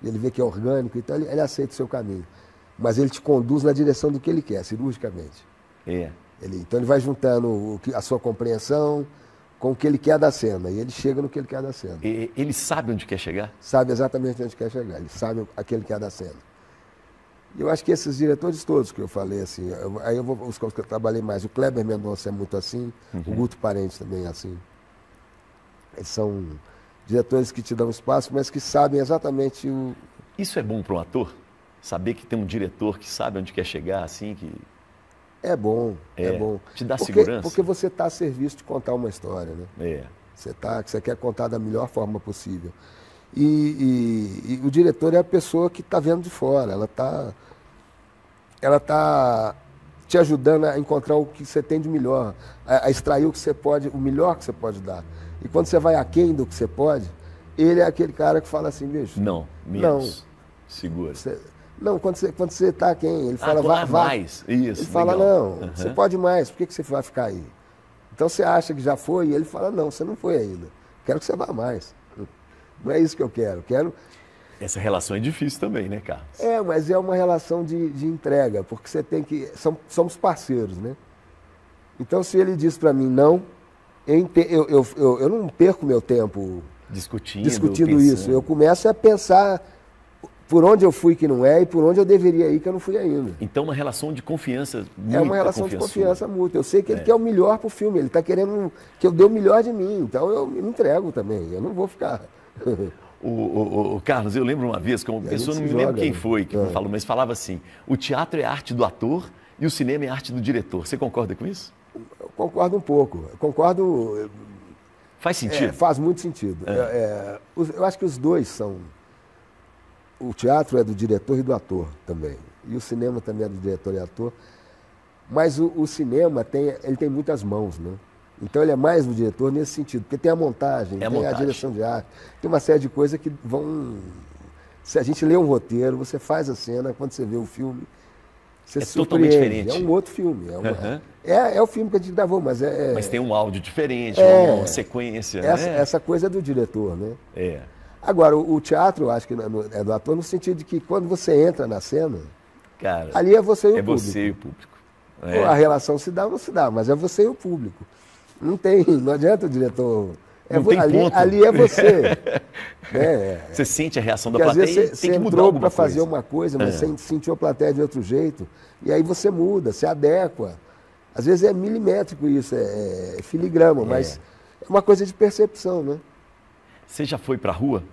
Ele vê que é orgânico, então ele aceita o seu caminho. Mas ele te conduz na direção do que ele quer, cirurgicamente. Então ele vai juntando a sua compreensão com o que ele quer da cena. E ele chega no que ele quer da cena. Ele sabe onde quer chegar? Sabe exatamente onde quer chegar. Ele sabe aquele que quer da cena. E eu acho que esses diretores todos que eu falei, assim, os que eu trabalhei mais, o Kleber Mendonça é muito assim, o Guto Parente também é assim. Eles são diretores que te dão espaço, mas que sabem exatamente o... Isso é bom para um ator? Saber que tem um diretor que sabe onde quer chegar, assim, que... É bom. Te dá segurança? Porque você está a serviço de contar uma história, né? Você quer contar da melhor forma possível. E o diretor é a pessoa que está vendo de fora. Ela tá te ajudando a encontrar o que você tem de melhor, a extrair o melhor que você pode dar. E quando você vai aquém do que você pode, ele é aquele cara que fala assim, bicho... Não, menos. Segura. Não, quando você está aquém, ele fala, vai mais. Isso, ele fala, legal. Não, você pode mais, por que você vai ficar aí? Então você acha que já foi, e ele fala, não, você não foi ainda. Quero que você vá mais. Não é isso que eu quero. Essa relação é difícil também, né, Carlos? Mas é uma relação de entrega, porque você tem que... Somos parceiros, né? Então, se ele diz para mim não, eu não perco meu tempo discutindo isso. Eu começo a pensar por onde eu fui que não é e por onde eu deveria ir que eu não fui ainda. Então, uma relação de confiança, É uma relação de confiança mútua. Eu sei que ele quer o melhor para o filme, ele está querendo que eu dê o melhor de mim. Então, eu me entrego também, eu não vou ficar... O Carlos, eu lembro uma vez que uma pessoa, não me lembro quem foi que falou, mas falava assim, o teatro é a arte do ator e o cinema é a arte do diretor. Você concorda com isso? Eu concordo um pouco. Eu concordo... Faz sentido? Faz muito sentido. Eu acho que os dois são... O teatro é do diretor e do ator também. E o cinema também é do diretor e ator. Mas o cinema ele tem muitas mãos, né? Então ele é mais do diretor nesse sentido, porque tem a montagem, tem a direção de arte, tem uma série de coisas que vão... Se a gente lê um roteiro, você faz a cena, quando você vê o filme, você se surpreende. Totalmente diferente. É um outro filme. É o filme que a gente gravou, mas Mas tem um áudio diferente, uma sequência. Essa coisa é do diretor, né? Agora, o teatro, eu acho que é do ator, no sentido de que quando você entra na cena, cara, ali é você e o público. É você e o público. A relação se dá ou não se dá, mas é você e o público. Não adianta o diretor... Ali é você. Você sente a reação da plateia, às vezes você entrou para fazer uma coisa, mas você sentiu a plateia de outro jeito, e aí você muda, você adequa. Às vezes é milimétrico isso, é filigrama, mas é uma coisa de percepção, né? Você já foi para a rua?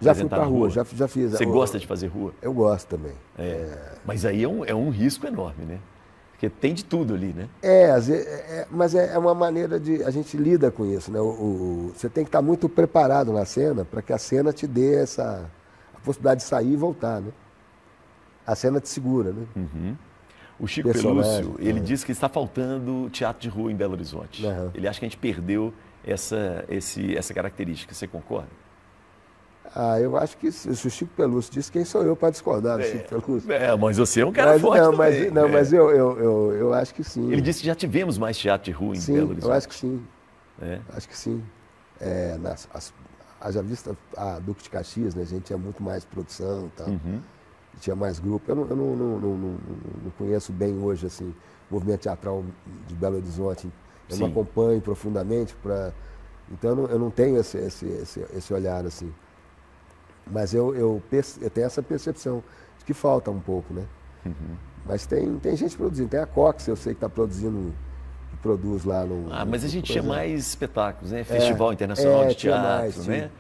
Já fui para a rua, já fiz. Você gosta de fazer rua? Eu gosto também. Mas aí é um risco enorme, né? Porque tem de tudo ali, né? Mas é uma maneira de... A gente lida com isso, né? Você tem que estar muito preparado na cena para que a cena te dê a possibilidade de sair e voltar, né? A cena te segura, né? O Chico Pelúcio, ele diz que está faltando teatro de rua em Belo Horizonte. Ele acha que a gente perdeu essa característica. Você concorda? Eu acho que se o Chico Pelúcio disse, quem sou eu para discordar do Chico Pelúcio? Mas você é um cara forte também. Mas eu acho que sim. Ele disse que já tivemos mais teatro de rua em Belo Horizonte. Eu acho que sim. Acho que sim. Haja vista a Duque de Caxias, né? A gente tinha muito mais produção e tal. Tinha mais grupo. Eu não conheço bem hoje assim, o movimento teatral de Belo Horizonte. Eu não acompanho profundamente, então eu não tenho esse olhar assim. Mas eu tenho essa percepção de que falta um pouco, né? Mas tem gente produzindo. Tem a Cox, eu sei que está produzindo, que produz lá no... mas a gente tinha mais espetáculos, né? Festival Internacional de Teatro, né?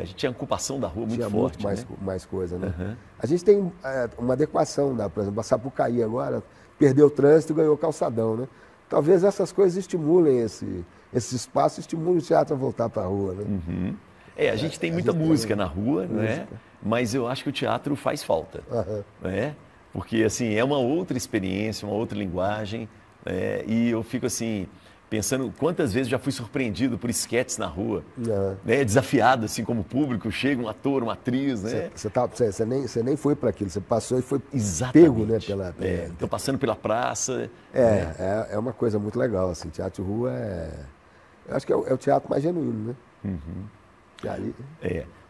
A gente tinha a ocupação da rua muito forte. Tinha muito mais coisa, né? A gente tem uma adequação, por exemplo, a Sapucaí agora perdeu o trânsito e ganhou o calçadão, né? Talvez essas coisas estimulem esse espaço, estimulem o teatro a voltar para a rua, né? A gente tem muita música na rua, né? Mas eu acho que o teatro faz falta, né? Porque assim, é uma outra experiência, uma outra linguagem, e eu fico assim, pensando quantas vezes já fui surpreendido por esquetes na rua, né? Desafiado assim como público, chega um ator, uma atriz, né? Você nem foi para aquilo, você passou e foi pego, né? Estou passando pela praça. É uma coisa muito legal, assim, teatro de rua eu acho que é o teatro mais genuíno, né?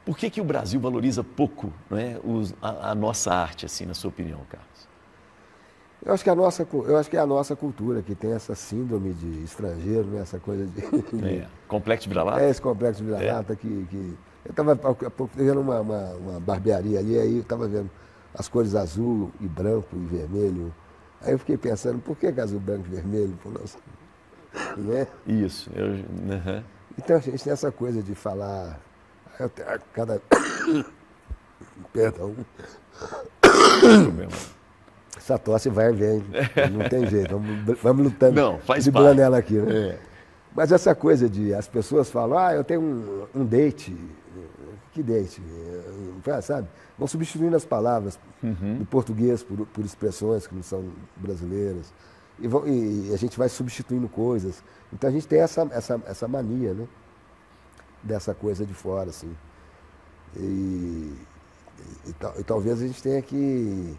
Por que o Brasil valoriza pouco, né, a nossa arte, assim, na sua opinião, Carlos? Eu acho que é a nossa cultura que tem essa síndrome de estrangeiro, né, essa coisa de... Complexo de vira-lata? Esse complexo de vira-lata que... Eu estava há pouco vendo uma barbearia ali, aí eu estava vendo as cores azul e branco e vermelho. Aí eu fiquei pensando, por que azul, branco e vermelho? Né? Isso. Então a gente tem essa coisa de falar, perdão, essa tosse vai e vem, não tem jeito, vamos lutando, driblando ela aqui, né? Mas essa coisa de as pessoas falam, eu tenho um date, que date? Sabe? Vão substituindo as palavras do português por expressões que não são brasileiras. E a gente vai substituindo coisas. Então a gente tem essa mania, né? Dessa coisa de fora, assim. E talvez a gente tenha que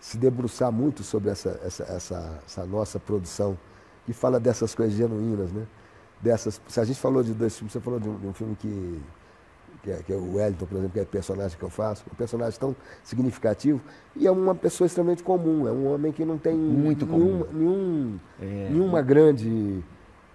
se debruçar muito sobre essa nossa produção, que fala dessas coisas genuínas, né? Se a gente falou de dois filmes, você falou de um filme que é o Wellington, por exemplo, que é o personagem que eu faço, um personagem tão significativo, e é uma pessoa extremamente comum, é um homem que não tem nenhuma grande...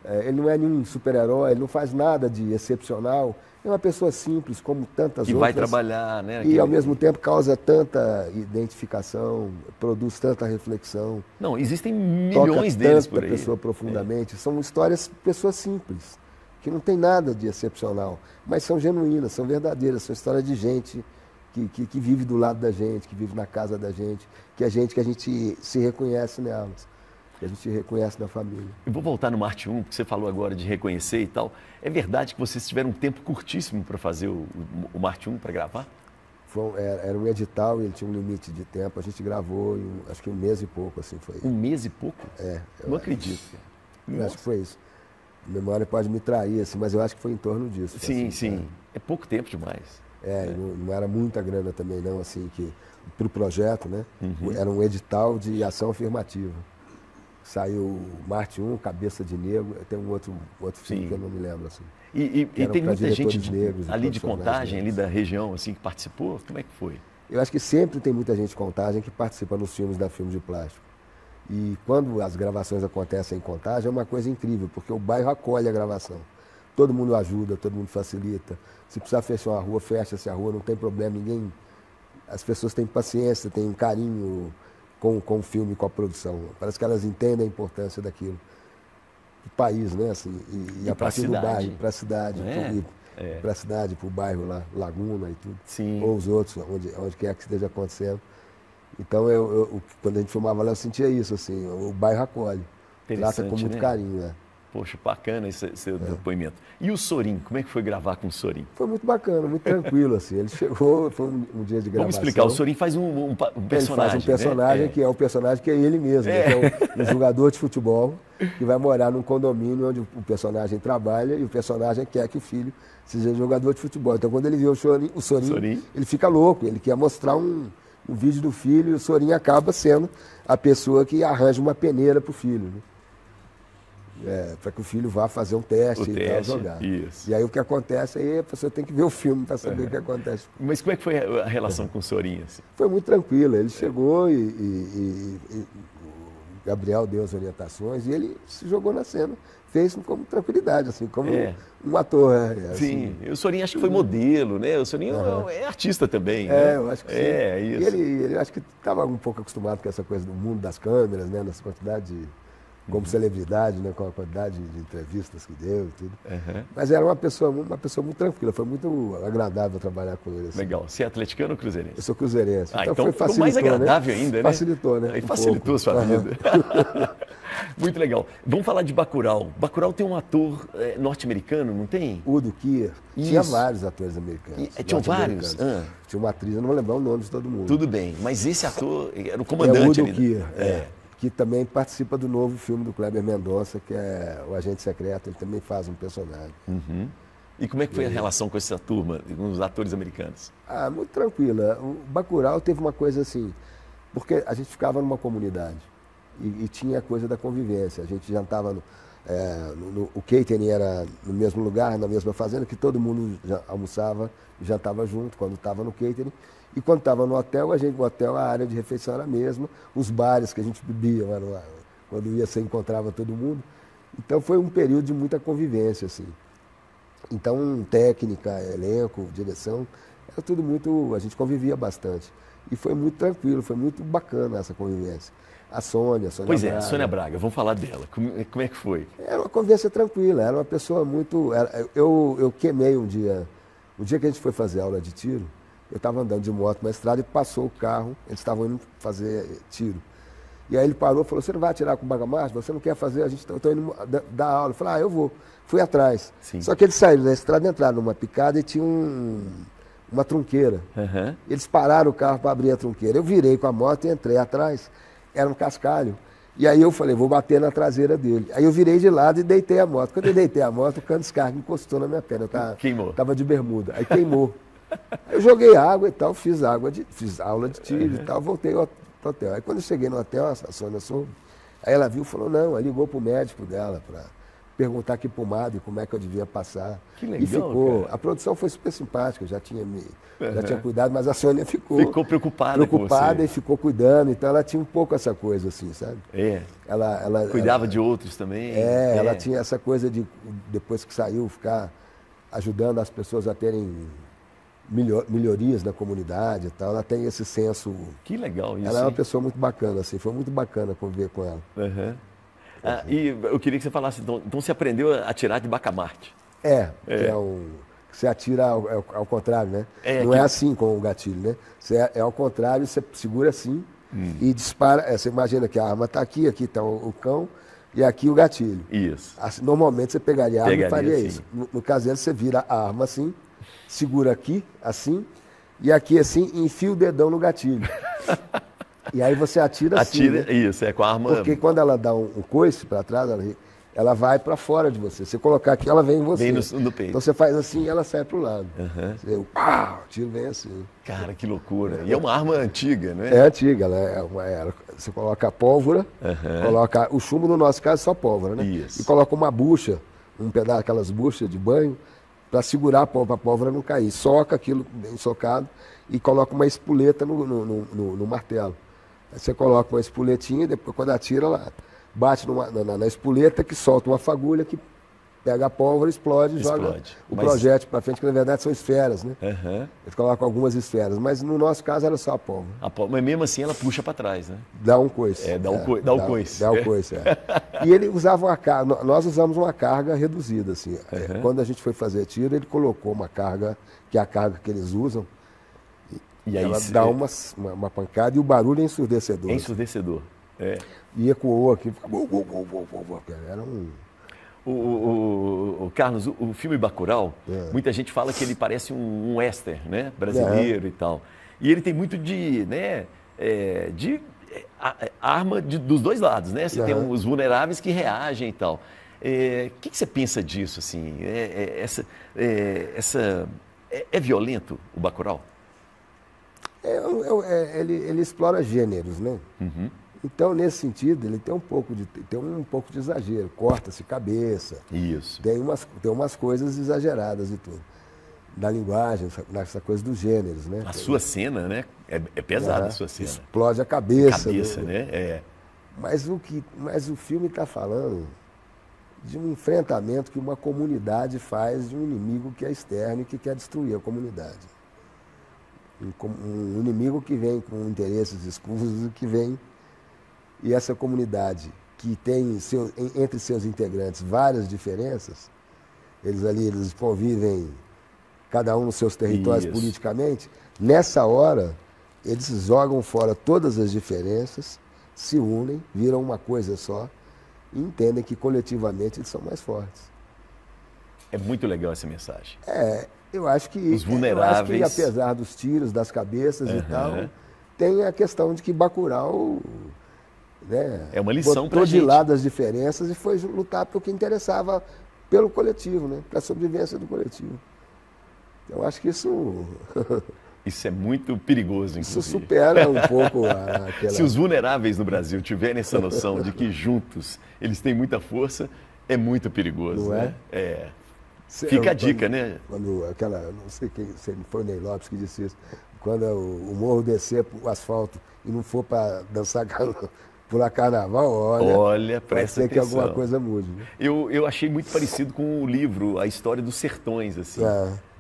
ele não é nenhum super-herói, ele não faz nada de excepcional, é uma pessoa simples, como tantas outras. Que vai trabalhar, né? E, ao mesmo tempo, causa tanta identificação, produz tanta reflexão. Não, existem milhões deles por aí. Toca pessoa profundamente. São histórias de pessoas simples, que não tem nada de excepcional, mas são genuínas, são verdadeiras, são histórias de gente que vive do lado da gente, que vive na casa da gente, que a gente se reconhece nelas, que a gente reconhece na família. Eu vou voltar no Marte 1, porque você falou agora de reconhecer e tal. É verdade que vocês tiveram um tempo curtíssimo para fazer o Marte 1, para gravar? Era um edital e ele tinha um limite de tempo. A gente gravou em acho que um mês e pouco, assim foi. Um mês e pouco? Não acredito. Eu acho que foi isso. A memória pode me trair, assim, mas eu acho que foi em torno disso. Sim, sim. É pouco tempo demais. Não era muita grana também, não, assim, para o projeto, né? Era um edital de ação afirmativa. Saiu Marte 1, Cabeça de Negro, tem um outro filme que eu não me lembro, assim. E tem muita gente negros, ali de Contagem, ali da região, assim, que participou? Como é que foi? Eu acho que sempre tem muita gente de Contagem que participa nos filmes da Filme de Plástico. E quando as gravações acontecem em Contagem, é uma coisa incrível, porque o bairro acolhe a gravação. Todo mundo ajuda, todo mundo facilita. Se precisar fechar uma rua, fecha-se a rua, não tem problema, ninguém... As pessoas têm paciência, têm um carinho com o filme, com a produção. Parece que elas entendem a importância daquilo. O país, né? Assim, e a partir do bairro, para a cidade, para a cidade, para o bairro lá, Laguna e tudo. Sim. Ou os outros, onde quer que esteja acontecendo. Então, quando a gente filmava lá, eu sentia isso, assim, o bairro acolhe. Trata com muito carinho, né? Poxa, bacana esse depoimento. E o Sorin, como é que foi gravar com o Sorin? Foi muito bacana, muito tranquilo, assim. Ele chegou, foi um dia de gravação. Vamos explicar, o Sorin faz um personagem. Ele faz um personagem, né? Que é o personagem que é ele mesmo, né? Que é um jogador de futebol que vai morar num condomínio onde o personagem trabalha e o personagem quer que o filho seja jogador de futebol. Então, quando ele vê o Sorin, ele fica louco, ele quer mostrar um vídeo do filho e o Sorin acaba sendo a pessoa que arranja uma peneira para o filho, né? Para que o filho vá fazer um teste e jogar. Isso. E aí o que acontece, aí a pessoa tem que ver o filme para saber o que acontece. Mas como é que foi a relação com o Sorin? Assim? Foi muito tranquila. Ele chegou e o Gabriel deu as orientações e ele se jogou na cena. Fez com tranquilidade, assim, como um ator. Sim, o Sorin acho que foi modelo, né? O Sorin é artista também, né? Eu acho que sim. Isso. E ele acho que estava um pouco acostumado com essa coisa do mundo das câmeras, né? Nessa quantidade como celebridade, né? Com a quantidade de entrevistas que deu e tudo. Mas era uma pessoa muito tranquila, foi muito agradável trabalhar com ele. Assim. Legal. Você é atleticano ou cruzeirense? Eu sou cruzeirense. Então foi mais agradável, né? Ainda, né? Facilitou, né? Aí facilitou a sua vida. Muito legal. Vamos falar de Bacurau. Bacurau tem um ator norte-americano, não tem? Udo Kier. Tinha vários atores americanos. Tinham vários? Tinha uma atriz, eu não vou lembrar o nome de todo mundo. Tudo bem, mas esse ator era o comandante. Udo Kier, que também participa do novo filme do Kleber Mendonça, que é O Agente Secreto, ele também faz um personagem. E como é que foi a relação com essa turma, com os atores americanos? Muito tranquila. O Bacurau teve uma coisa assim, porque a gente ficava numa comunidade e tinha a coisa da convivência. A gente jantava, o catering era no mesmo lugar, na mesma fazenda, que todo mundo já almoçava e jantava junto quando estava no catering. E quando estava no hotel, a área de refeição era a mesma, os bares que a gente bebia, quando ia, você encontrava todo mundo. Então foi um período de muita convivência, assim. Então, técnica, elenco, direção, era tudo muito, a gente convivia bastante. E foi muito tranquilo, foi muito bacana essa convivência. A Sônia Braga. Sônia Braga, vamos falar dela. Como é que foi? Era uma convivência tranquila, era uma pessoa muito... Eu queimei um dia que a gente foi fazer aula de tiro, eu estava andando de moto na estrada e passou o carro, eles estavam indo fazer tiro. E aí ele parou e falou, você não vai atirar com bagamarcha? Você não quer fazer? Eu estou indo dar aula. Eu falei, eu vou. Fui atrás. Sim. Só que eles saíram da estrada, entraram numa picada e tinha uma trunqueira. Eles pararam o carro para abrir a trunqueira. Eu virei com a moto e entrei atrás. Era um cascalho. E aí eu falei, vou bater na traseira dele. Aí eu virei de lado e deitei a moto. Quando eu deitei a moto, o cano de descarga encostou na minha perna. Queimou. Estava de bermuda. Aí queimou. Eu joguei água e tal, fiz aula de tiro e tal, voltei ao hotel. Aí quando eu cheguei no hotel, a Sônia soube. Aí ela viu e falou, não, ela ligou pro médico dela para perguntar que pomada e como é que eu devia passar. Que legal, e ficou. cara. A produção foi super simpática, eu já tinha cuidado, mas a Sônia ficou preocupada com você. E ficou cuidando, então ela tinha um pouco essa coisa assim, sabe? Ela cuidava de outros também. Ela tinha essa coisa de, depois que saiu, ficar ajudando as pessoas a terem melhorias na comunidade e tal. Ela tem esse senso. Que legal isso. Ela é uma pessoa muito bacana, assim, foi muito bacana conviver com ela. E eu queria que você falasse, então você aprendeu a atirar de bacamarte. Que você atira ao contrário, né? Não é assim com o gatilho, né? É ao contrário, você segura assim e dispara. Você imagina que a arma está aqui está o cão e aqui o gatilho. Isso. Assim, normalmente você pegaria a arma e faria assim. Isso. No caso dele, você vira a arma assim, segura aqui, assim, e aqui assim, e enfia o dedão no gatilho. E aí você atira assim. Né? Isso, com a arma. Porque quando ela dá um coice para trás, ela vai para fora de você. Você colocar aqui, ela vem em você. Vem no peito. Então você faz assim e ela sai para o lado. O tiro vem assim. Cara, que loucura. E é uma arma antiga, né? É antiga. Você coloca a pólvora, coloca o chumbo, no nosso caso, só pólvora, né? Isso. E coloca uma bucha, um pedaço daquelas buchas de banho, para segurar a pólvora não cair. Soca aquilo bem socado e coloca uma espoleta no martelo. Aí você coloca uma espoletinha e depois, quando atira, ela bate na espoleta, que solta uma fagulha que pega a pólvora, explode e joga o projétil para frente, que na verdade são esferas, né? Eles colocam algumas esferas, mas no nosso caso era só a pólvora. Mas mesmo assim ela puxa para trás, né? Dá um coice. Dá o coice. Dá o coice, E ele usava uma carga, nós usamos uma carga reduzida, assim. Quando a gente foi fazer tiro, ele colocou uma carga, que é a carga que eles usam, e aí ela dá uma pancada e o barulho é ensurdecedor. É ensurdecedor. E ecoou aqui. Era O Carlos, o filme Bacurau, muita gente fala que ele parece um western, né, brasileiro e tal. E ele tem muito de, né, arma dos dois lados, né? Você tem os vulneráveis que reagem e tal. O que você pensa disso, assim? É violento o Bacurau? Ele explora gêneros, né? Uhum. Então, nesse sentido, ele tem um pouco de exagero. Corta-se cabeça. Isso. Tem umas coisas exageradas e tudo. Na linguagem, nessa coisa dos gêneros, né? A sua cena, né? É pesada a sua cena. Explode a cabeça. Né? Mas o filme está falando de um enfrentamento que uma comunidade faz de um inimigo que é externo e que quer destruir a comunidade. Um inimigo que vem com interesses escusos e que vem... E essa comunidade que tem entre seus integrantes várias diferenças, eles convivem, cada um nos seus territórios politicamente, nessa hora eles jogam fora todas as diferenças, se unem, viram uma coisa só e entendem que coletivamente eles são mais fortes. É muito legal essa mensagem. Eu acho que... Os vulneráveis... Eu acho que apesar dos tiros, das cabeças e tal, tem a questão de que Bacurau... Né? É uma lição para a gente. Botou de lado as diferenças e foi lutar pelo que interessava pelo coletivo, né? Para a sobrevivência do coletivo. Eu acho que isso... Isso é muito perigoso, inclusive. Isso supera um pouco aquela... Se os vulneráveis no Brasil tiverem essa noção de que juntos eles têm muita força, é muito perigoso, não né? Fica a dica, né? Quando não sei quem, se foi o Ney Lopes que disse isso, quando o morro descer o asfalto e não for para dançar pular carnaval, olha, presta atenção. Que alguma coisa mude. Né? Eu achei muito parecido com o livro A História dos Sertões, assim.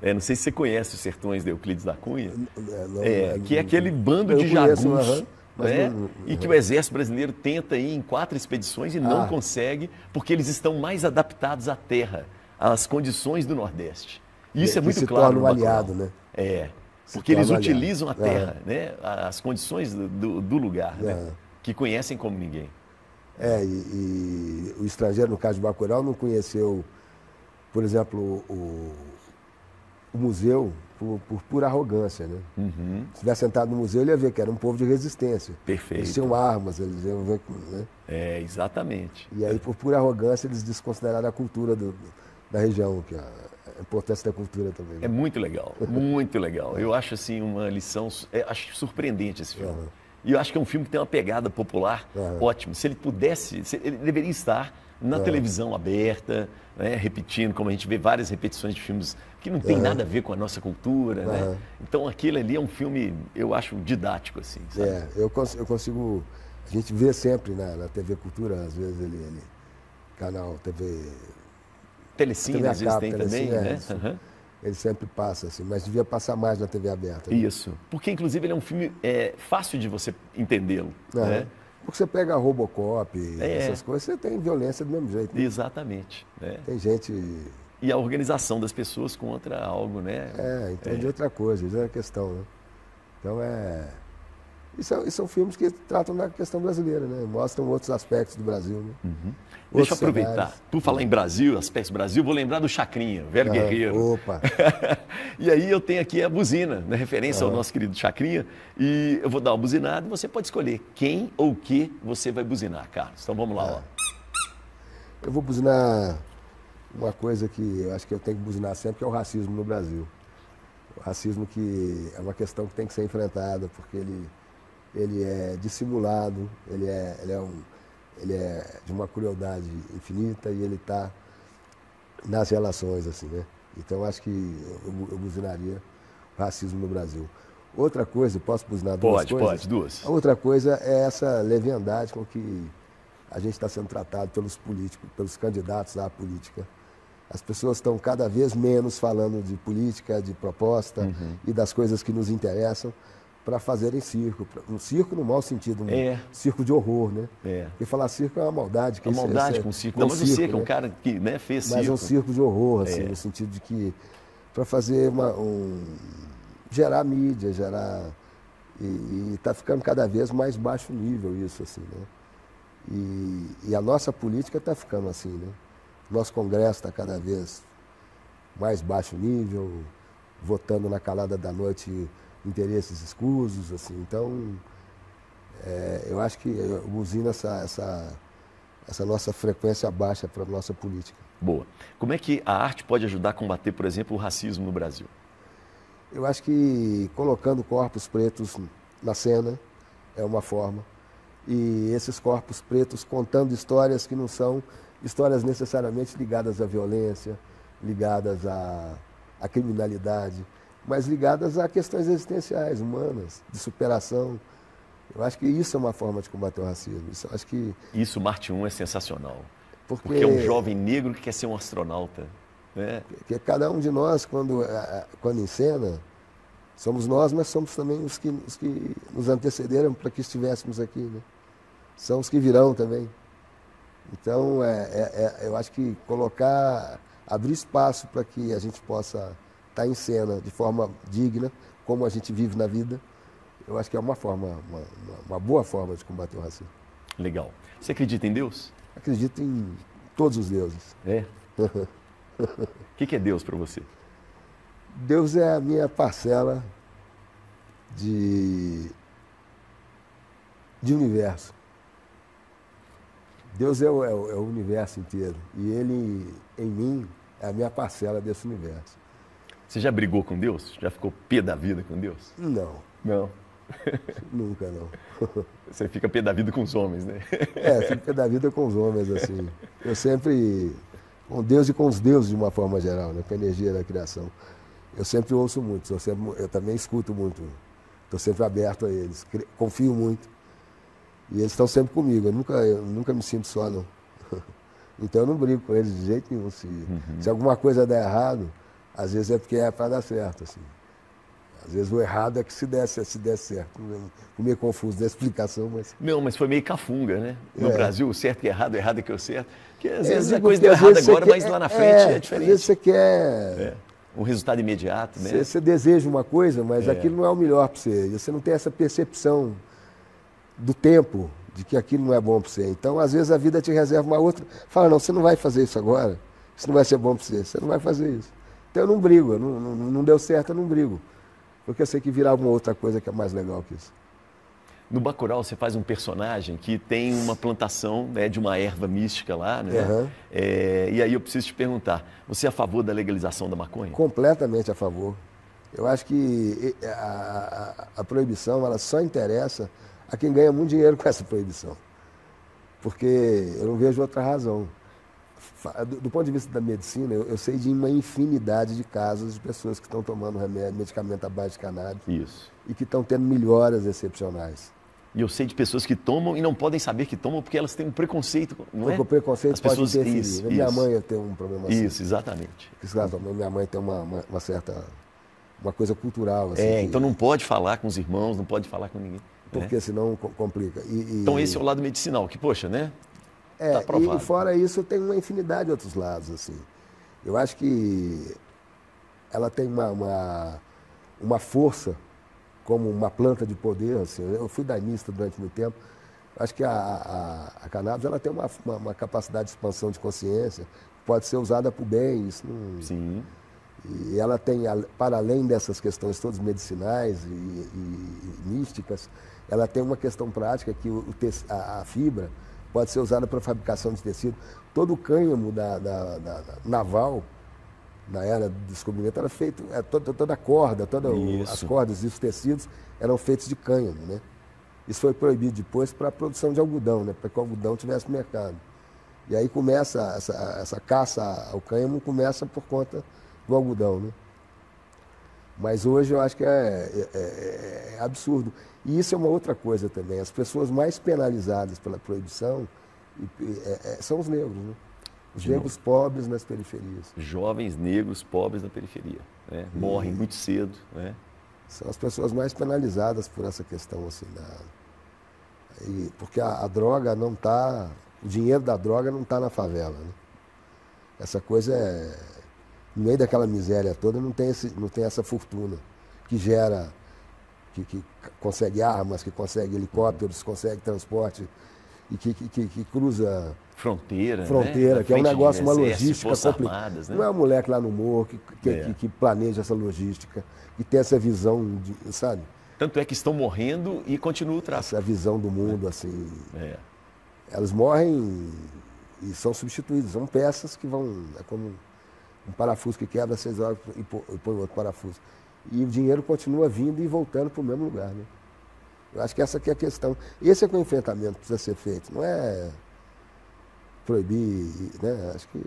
Não sei se você conhece os Sertões de Euclides da Cunha. Que é aquele bando de jagunços. E que o Exército Brasileiro tenta ir em 4 expedições e não consegue, porque eles estão mais adaptados à terra, às condições do Nordeste. E isso é muito claro. Se torna um aliado, né? Porque eles utilizam a terra, né? As condições do lugar, né? Que conhecem como ninguém. E o estrangeiro, no caso de Bacurau, não conheceu, por exemplo, o museu por arrogância, né? Uhum. Se tivesse sentado no museu, ele ia ver que era um povo de resistência. Perfeito. Eles tinham armas, eles iam ver... Né? Exatamente. E aí, por pura arrogância, eles desconsideraram a cultura da região, que a importância da cultura também. Né? É muito legal, muito legal. Eu acho, assim, uma lição... acho surpreendente esse filme. E eu acho que é um filme que tem uma pegada popular ótima. Se ele pudesse, ele deveria estar na televisão aberta, né, repetindo, como a gente vê várias repetições de filmes que não tem nada a ver com a nossa cultura. Né? Então aquilo ali é um filme, eu acho, didático, assim. Sabe? Eu consigo... A gente vê sempre na TV Cultura, às vezes canal TV... Telecine, às vezes tem também, né? Ele sempre passa, assim, mas devia passar mais na TV aberta. Né? Isso, porque inclusive ele é um filme fácil de você entendê-lo. Né? Porque você pega Robocop, essas coisas, você tem violência do mesmo jeito. Né? Exatamente. Né? Tem gente... E a organização das pessoas contra algo, né? Entende outra coisa, isso é a questão, né? Então E são filmes que tratam da questão brasileira, né? Mostram outros aspectos do Brasil, né? Uhum. Deixa eu aproveitar. Por falar em Brasil, aspectos do Brasil, vou lembrar do Chacrinha, velho guerreiro. Opa! E aí eu tenho aqui a buzina, né, referência ao nosso querido Chacrinha. E eu vou dar uma buzinada e você pode escolher quem ou o que você vai buzinar, Carlos. Então vamos lá, ó. Eu vou buzinar uma coisa que eu acho que eu tenho que buzinar sempre, que é o racismo no Brasil. O racismo que é uma questão que tem que ser enfrentada, porque ele é dissimulado, ele é de uma crueldade infinita e ele está nas relações, assim, né? Então, acho que eu buzinaria o racismo no Brasil. Outra coisa, posso buzinar duas coisas? Pode, duas. A outra coisa é essa leviandade com que a gente está sendo tratado pelos políticos, pelos candidatos à política. As pessoas estão cada vez menos falando de política, de proposta e das coisas que nos interessam, para fazerem circo. Um circo no mau sentido, circo de horror, né? Porque falar circo é uma maldade. É uma maldade com circo. Não, mas o circo é um cara que fez circo. Mas é um circo de horror, assim, no sentido de que para fazer gerar mídia, e está ficando cada vez mais baixo nível isso, assim, né? E a nossa política está ficando assim, né? Nosso Congresso está cada vez mais baixo nível, votando na calada da noite interesses escusos, assim. Então, eu acho que buzina essa nossa frequência baixa para a nossa política. Boa. Como é que a arte pode ajudar a combater, por exemplo, o racismo no Brasil? Eu acho que colocando corpos pretos na cena é uma forma. E esses corpos pretos contando histórias que não são histórias necessariamente ligadas à violência, ligadas à criminalidade, mas ligadas a questões existenciais, humanas, de superação. Eu acho que isso é uma forma de combater o racismo. Isso, Marte 1 é sensacional. Porque é um jovem negro que quer ser um astronauta. Né? Porque cada um de nós, quando encena, somos nós, mas somos também os que nos antecederam para que estivéssemos aqui. Né? São os que virão também. Então, eu acho que abrir espaço para que a gente possa estar em cena de forma digna, como a gente vive na vida, eu acho que é uma boa forma de combater o racismo. Legal. Você acredita em Deus? Acredito em todos os deuses. É? O que é Deus para você? Deus é a minha parcela de universo. Deus é o universo inteiro. E Ele, em mim, é a minha parcela desse universo. Você já brigou com Deus? Já ficou pé da vida com Deus? Não. Não? Nunca, não. Você fica pé da vida com os homens, né? Fico pé da vida com os homens, assim. Eu sempre, com Deus e com os deuses de uma forma geral, né? Com a energia da criação. Eu sempre ouço muito, eu também escuto muito. Estou sempre aberto a eles, confio muito. E eles estão sempre comigo, eu nunca me sinto só, não. Então eu não brigo com eles de jeito nenhum. Se alguma coisa der errado, às vezes é porque é para dar certo, assim. Às vezes o errado é que se der certo. Fico meio confuso da explicação, mas... Não, mas foi meio cafunga, né? No Brasil, o certo e errado é que é o certo. Porque às vezes a coisa deu errada agora, mas lá na frente é diferente. Às vezes você quer... Um resultado imediato, né? Você deseja uma coisa, mas aquilo não é o melhor para você. Você não tem essa percepção do tempo de que aquilo não é bom para você. Então, às vezes, a vida te reserva uma outra... Fala, não, você não vai fazer isso agora. Isso não vai ser bom para você. Você não vai fazer isso. Então, eu não brigo. Não deu certo, eu não brigo. Porque eu sei que virá alguma outra coisa que é mais legal que isso. No Bacurau, você faz um personagem que tem uma plantação, né, de uma erva mística lá, né? Uhum. E aí eu preciso te perguntar, você é a favor da legalização da maconha? Completamente a favor. Eu acho que a proibição ela só interessa a quem ganha muito dinheiro com essa proibição. Porque eu não vejo outra razão. Do ponto de vista da medicina, eu sei de uma infinidade de casos de pessoas que estão tomando medicamento à base de cannabis. Isso. E que estão tendo melhoras excepcionais. E eu sei de pessoas que tomam e não podem saber que tomam porque elas têm um preconceito, não é? Porque o preconceito pode interferir. Isso, minha mãe tem um problema assim. Isso, exatamente. Minha mãe tem uma certa... uma coisa cultural. Assim, então não pode falar com os irmãos, não pode falar com ninguém. Porque senão complica. Então esse é o lado medicinal, que, poxa, né? Tá e fora isso, tem uma infinidade de outros lados, assim. Eu acho que ela tem uma força como uma planta de poder, assim. Eu fui daimista durante muito tempo. Acho que a cannabis ela tem uma capacidade de expansão de consciência, pode ser usada para o bem. Isso não... Sim. E ela tem, para além dessas questões todas medicinais e místicas, ela tem uma questão prática que a fibra pode ser usada para fabricação de tecido. Todo o cânhamo da naval, na era do descobrimento, era feito, toda a corda, as cordas e os tecidos eram feitos de cânhamo, né? Isso foi proibido depois para a produção de algodão, né? Para que o algodão tivesse mercado. E aí começa essa caça ao cânhamo, começa por conta do algodão, né? Mas hoje eu acho que é absurdo. E isso é uma outra coisa também. As pessoas mais penalizadas pela proibição são os negros, né? Os negros pobres nas periferias. Jovens negros pobres na periferia, né? Morrem muito cedo, né? São as pessoas mais penalizadas por essa questão, assim, porque a droga não está... O dinheiro da droga não está na favela, né? Essa coisa no meio daquela miséria toda não tem essa fortuna que gera, que consegue armas, que consegue helicópteros, consegue transporte. e que cruza fronteira, né? Que é um negócio, uma logística complicada. Né? Não é um moleque lá no morro que planeja essa logística, que tem essa visão, sabe? Tanto é que estão morrendo e continuam o tráfico. Essa visão do mundo, assim. Elas morrem e são substituídas. São peças que vão... É como um parafuso que quebra 6 horas e põe outro parafuso. E o dinheiro continua vindo e voltando para o mesmo lugar, né? Eu acho que essa aqui é a questão. Esse é que o enfrentamento precisa ser feito. Não é proibir, né? Acho que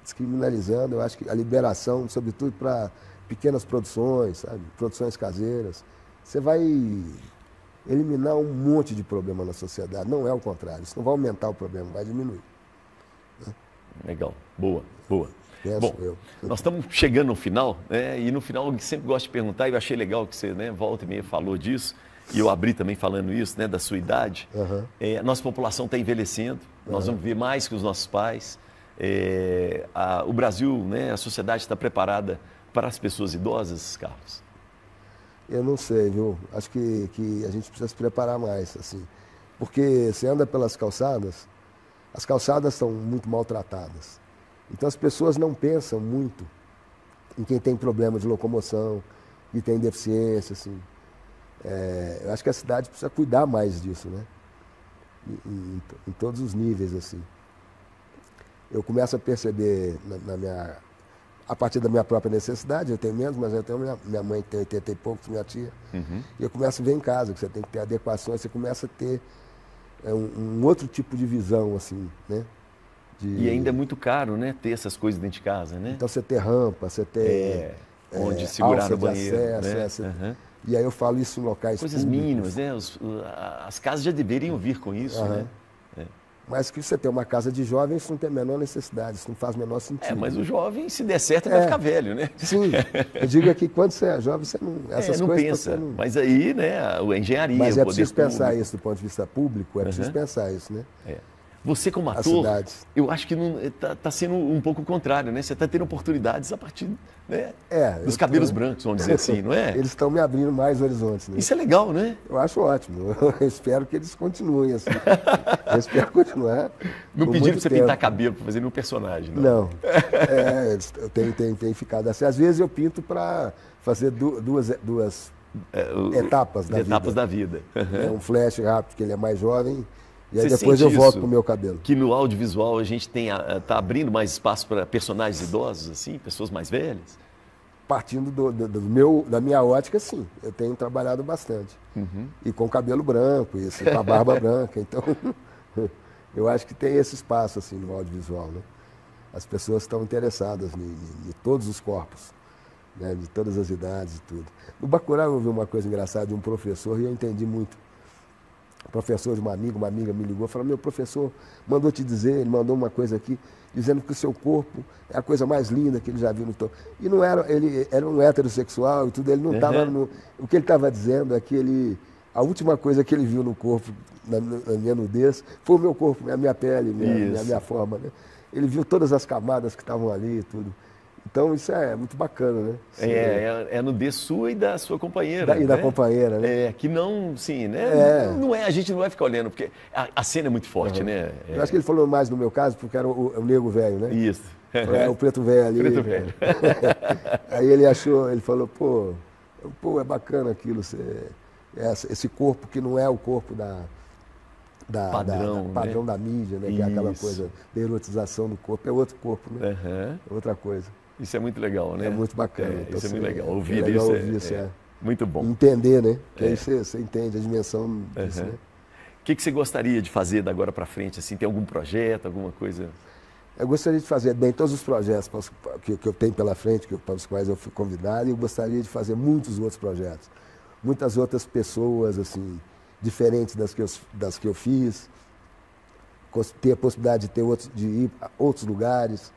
descriminalizando, eu acho que a liberação, sobretudo para pequenas produções, sabe? Produções caseiras. Você vai eliminar um monte de problema na sociedade. Não é o contrário. Isso não vai aumentar o problema, vai diminuir. Né? Legal. Boa, boa. Bom, nós estamos chegando no final, né? E no final eu sempre gosto de perguntar, e eu achei legal que você, né, volta e meia falou disso, e eu abri também falando isso, né, da sua idade. A nossa população está envelhecendo, nós vamos ver mais que os nossos pais. O Brasil, né, a sociedade está preparada para as pessoas idosas, Carlos? Eu não sei, viu? Acho que a gente precisa se preparar mais, assim. Porque você anda pelas calçadas, as calçadas são muito maltratadas. Então as pessoas não pensam muito em quem tem problema de locomoção, que tem deficiência, assim. Eu acho que a cidade precisa cuidar mais disso, né? Em todos os níveis, assim. Eu começo a perceber a partir da minha própria necessidade, eu tenho menos, mas eu tenho minha mãe que tem 80 e poucos, minha tia, e eu começo a ver em casa que você tem que ter adequações, você começa a ter um outro tipo de visão, assim, né? E ainda é muito caro, né, ter essas coisas dentro de casa, né? Então você ter rampa, você ter onde segurar no banheiro, acesso, né? E aí eu falo isso em locais coisas públicos. mínimas, né? As casas já deveriam vir com isso, né? Mas que você tem uma casa de jovens, isso não tem a menor necessidade, isso não faz o menor sentido. Mas o jovem, se der certo, vai ficar velho, né? Sim, eu digo que quando você é jovem, você não... Essas não coisas pensa, você não... mas aí, né, a engenharia, Mas o poder preciso pensar público. isso do ponto de vista público, preciso pensar isso, né? Você como ator, eu acho que está sendo um pouco o contrário, né? Você está tendo oportunidades a partir, né, dos cabelos brancos, vamos dizer assim, não é? Eles estão me abrindo mais horizontes, né? Isso é legal, né? Eu acho ótimo. Eu espero que eles continuem assim. Eu espero continuar. Não pediram para você pintar cabelo para fazer nenhum personagem, não? Não. Eu tenho ficado assim. Às vezes eu pinto para fazer duas etapas da vida. Etapas da vida. Um flash rápido, que ele é mais jovem. E aí Você depois eu sente volto isso, pro meu cabelo. Que no audiovisual a gente está abrindo mais espaço para personagens idosos, assim, pessoas mais velhas? Partindo da minha ótica, sim. Eu tenho trabalhado bastante. E com cabelo branco, com a barba branca. Então, eu acho que tem esse espaço assim, no audiovisual. Né? As pessoas estão interessadas em todos os corpos, né? De todas as idades e tudo. No Bacurau eu vi uma coisa engraçada de um professor e eu entendi muito. O professor de uma amiga me ligou e falou: meu professor mandou te dizer, ele mandou uma coisa aqui, dizendo que o seu corpo é a coisa mais linda que ele já viu no todo. E não era, ele era um heterossexual e tudo, ele não estava no... O que ele estava dizendo é que a última coisa que ele viu no corpo, na minha nudez, foi o meu corpo, a minha pele, minha forma, né? Ele viu todas as camadas que estavam ali e tudo. Então isso é muito bacana, né? É a nudez sua e da sua companheira. Da companheira, né? Que não, sim, né? Não é, a gente não vai ficar olhando, porque a cena é muito forte, né? Eu acho que ele falou mais no meu caso, porque era o nego velho, né? Isso. O preto velho ali. Preto velho. Aí ele falou, pô, é bacana aquilo, esse corpo que não é o corpo padrão da mídia, né? Que é aquela coisa da erotização do corpo, é outro corpo, né? É outra coisa. Isso é muito legal, né? É muito bacana. Então, isso é muito legal. Ouvir isso é muito bom. Entender, né? Que aí você entende a dimensão disso, né? O que você gostaria de fazer da agora para frente? Assim, tem algum projeto, alguma coisa? Eu gostaria de fazer bem todos os projetos que eu tenho pela frente, para os quais eu fui convidado, e eu gostaria de fazer muitos outros projetos. Muitas outras pessoas, assim, diferentes das que eu fiz. Ter a possibilidade de ir a outros lugares.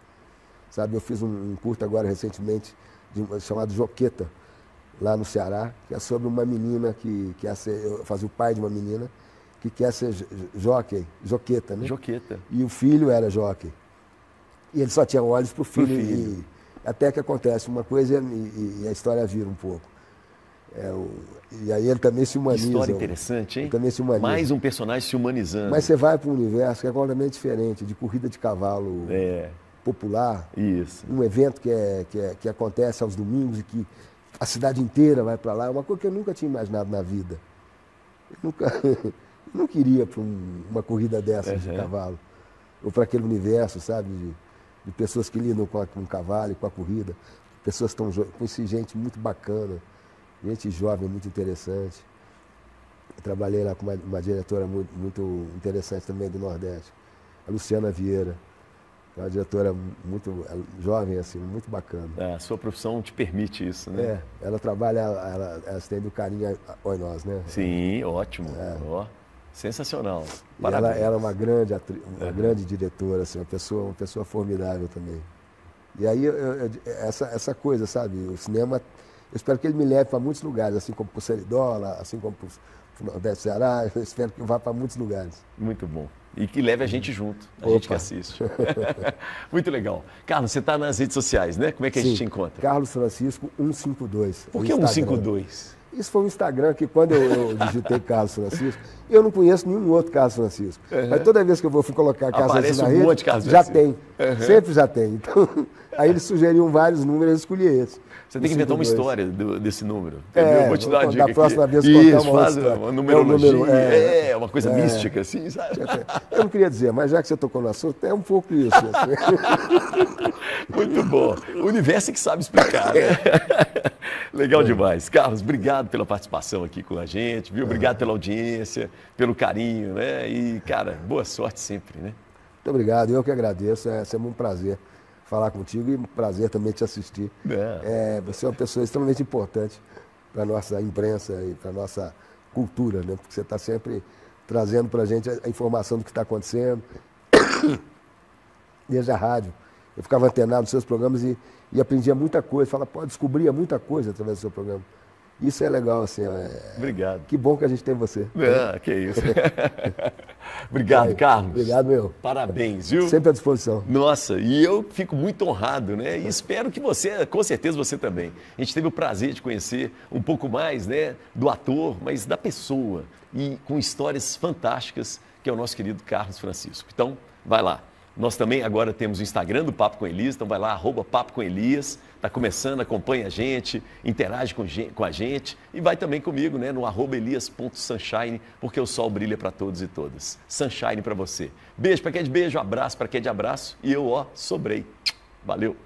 Sabe, eu fiz um curta agora recentemente chamado Joqueta, lá no Ceará, que é sobre uma menina que quer ser, eu fazia o pai de uma menina que quer ser joqueta, né? Joqueta. E o filho era jockey. E ele só tinha olhos para o filho. E até que acontece uma coisa e a história vira um pouco. E aí ele também se humaniza. História interessante, hein? Ele também se humaniza. Mais um personagem se humanizando. Mas você vai para um universo que é completamente diferente, de corrida de cavalo popular. Isso. Um evento que acontece aos domingos e que a cidade inteira vai para lá. É uma coisa que eu nunca tinha imaginado na vida. Eu não queria para uma corrida dessa de cavalo. Ou para aquele universo, sabe? De pessoas que lidam com o cavalo e com a corrida. Pessoas tão conheci gente muito bacana, gente jovem, muito interessante. Eu trabalhei lá com uma diretora muito interessante também do Nordeste, a Luciana Vieira. É uma diretora muito jovem, assim, muito bacana. A sua profissão te permite isso, né? Ela trabalha, ela tem do carinho a nós, né? Sim, ótimo. Sensacional. Parabéns. Ela é uma grande grande diretora, assim, uma pessoa formidável também. E aí, essa coisa, sabe? O cinema, eu espero que ele me leve para muitos lugares, assim como para o Seridola, assim como para o Nordeste do Ceará, eu espero que vá para muitos lugares. Muito bom. E que leve a gente junto, a gente que assiste. Muito legal. Carlos, você está nas redes sociais, né? Como é que a gente te encontra? Carlos Francisco 152. Por que 152? Isso foi um Instagram que, quando eu digitei Carlos Francisco, eu não conheço nenhum outro Carlos Francisco. Mas toda vez que eu vou colocar Carlos Francisco na rede, já tem. Sempre já tem. Então, aí eles sugeriam vários números, eu escolhi esse. Você tem que inventar uma história desse número. Eu vou te dar uma dica aqui. Da próxima vez contar uma numerologia. Uma coisa mística, assim, sabe? Eu não queria dizer, mas já que você tocou no assunto, é um pouco isso. Assim. Muito bom. O universo é que sabe explicar, né? Legal demais. Carlos, obrigado pela participação aqui com a gente, viu? Obrigado pela audiência, pelo carinho, né? E, cara, boa sorte sempre, né? Muito obrigado, eu que agradeço. É sempre um prazer falar contigo e um prazer também te assistir. Você é uma pessoa extremamente importante para a nossa imprensa e para a nossa cultura, né? Porque você está sempre trazendo para a gente a informação do que está acontecendo. Desde a rádio. Eu ficava antenado nos seus programas e aprendia muita coisa. Descobria muita coisa através do seu programa. Isso é legal, assim. Obrigado. Que bom que a gente tem você. Que isso. Obrigado, Carlos. Obrigado, meu. Parabéns, viu? Sempre à disposição. Nossa, e eu fico muito honrado, né? E espero que você, com certeza você também. A gente teve o prazer de conhecer um pouco mais, né, do ator, mas da pessoa. E com histórias fantásticas, que é o nosso querido Carlos Francisco. Então, vai lá. Nós também agora temos o Instagram do Papo com Elias, então vai lá, @Papo com Elias, está começando, acompanha a gente, interage com a gente e vai também comigo, né, no @Elias.Sunshine, porque o sol brilha para todos e todas. Sunshine para você. Beijo para quem é de beijo, abraço para quem é de abraço e eu, sobrei. Valeu!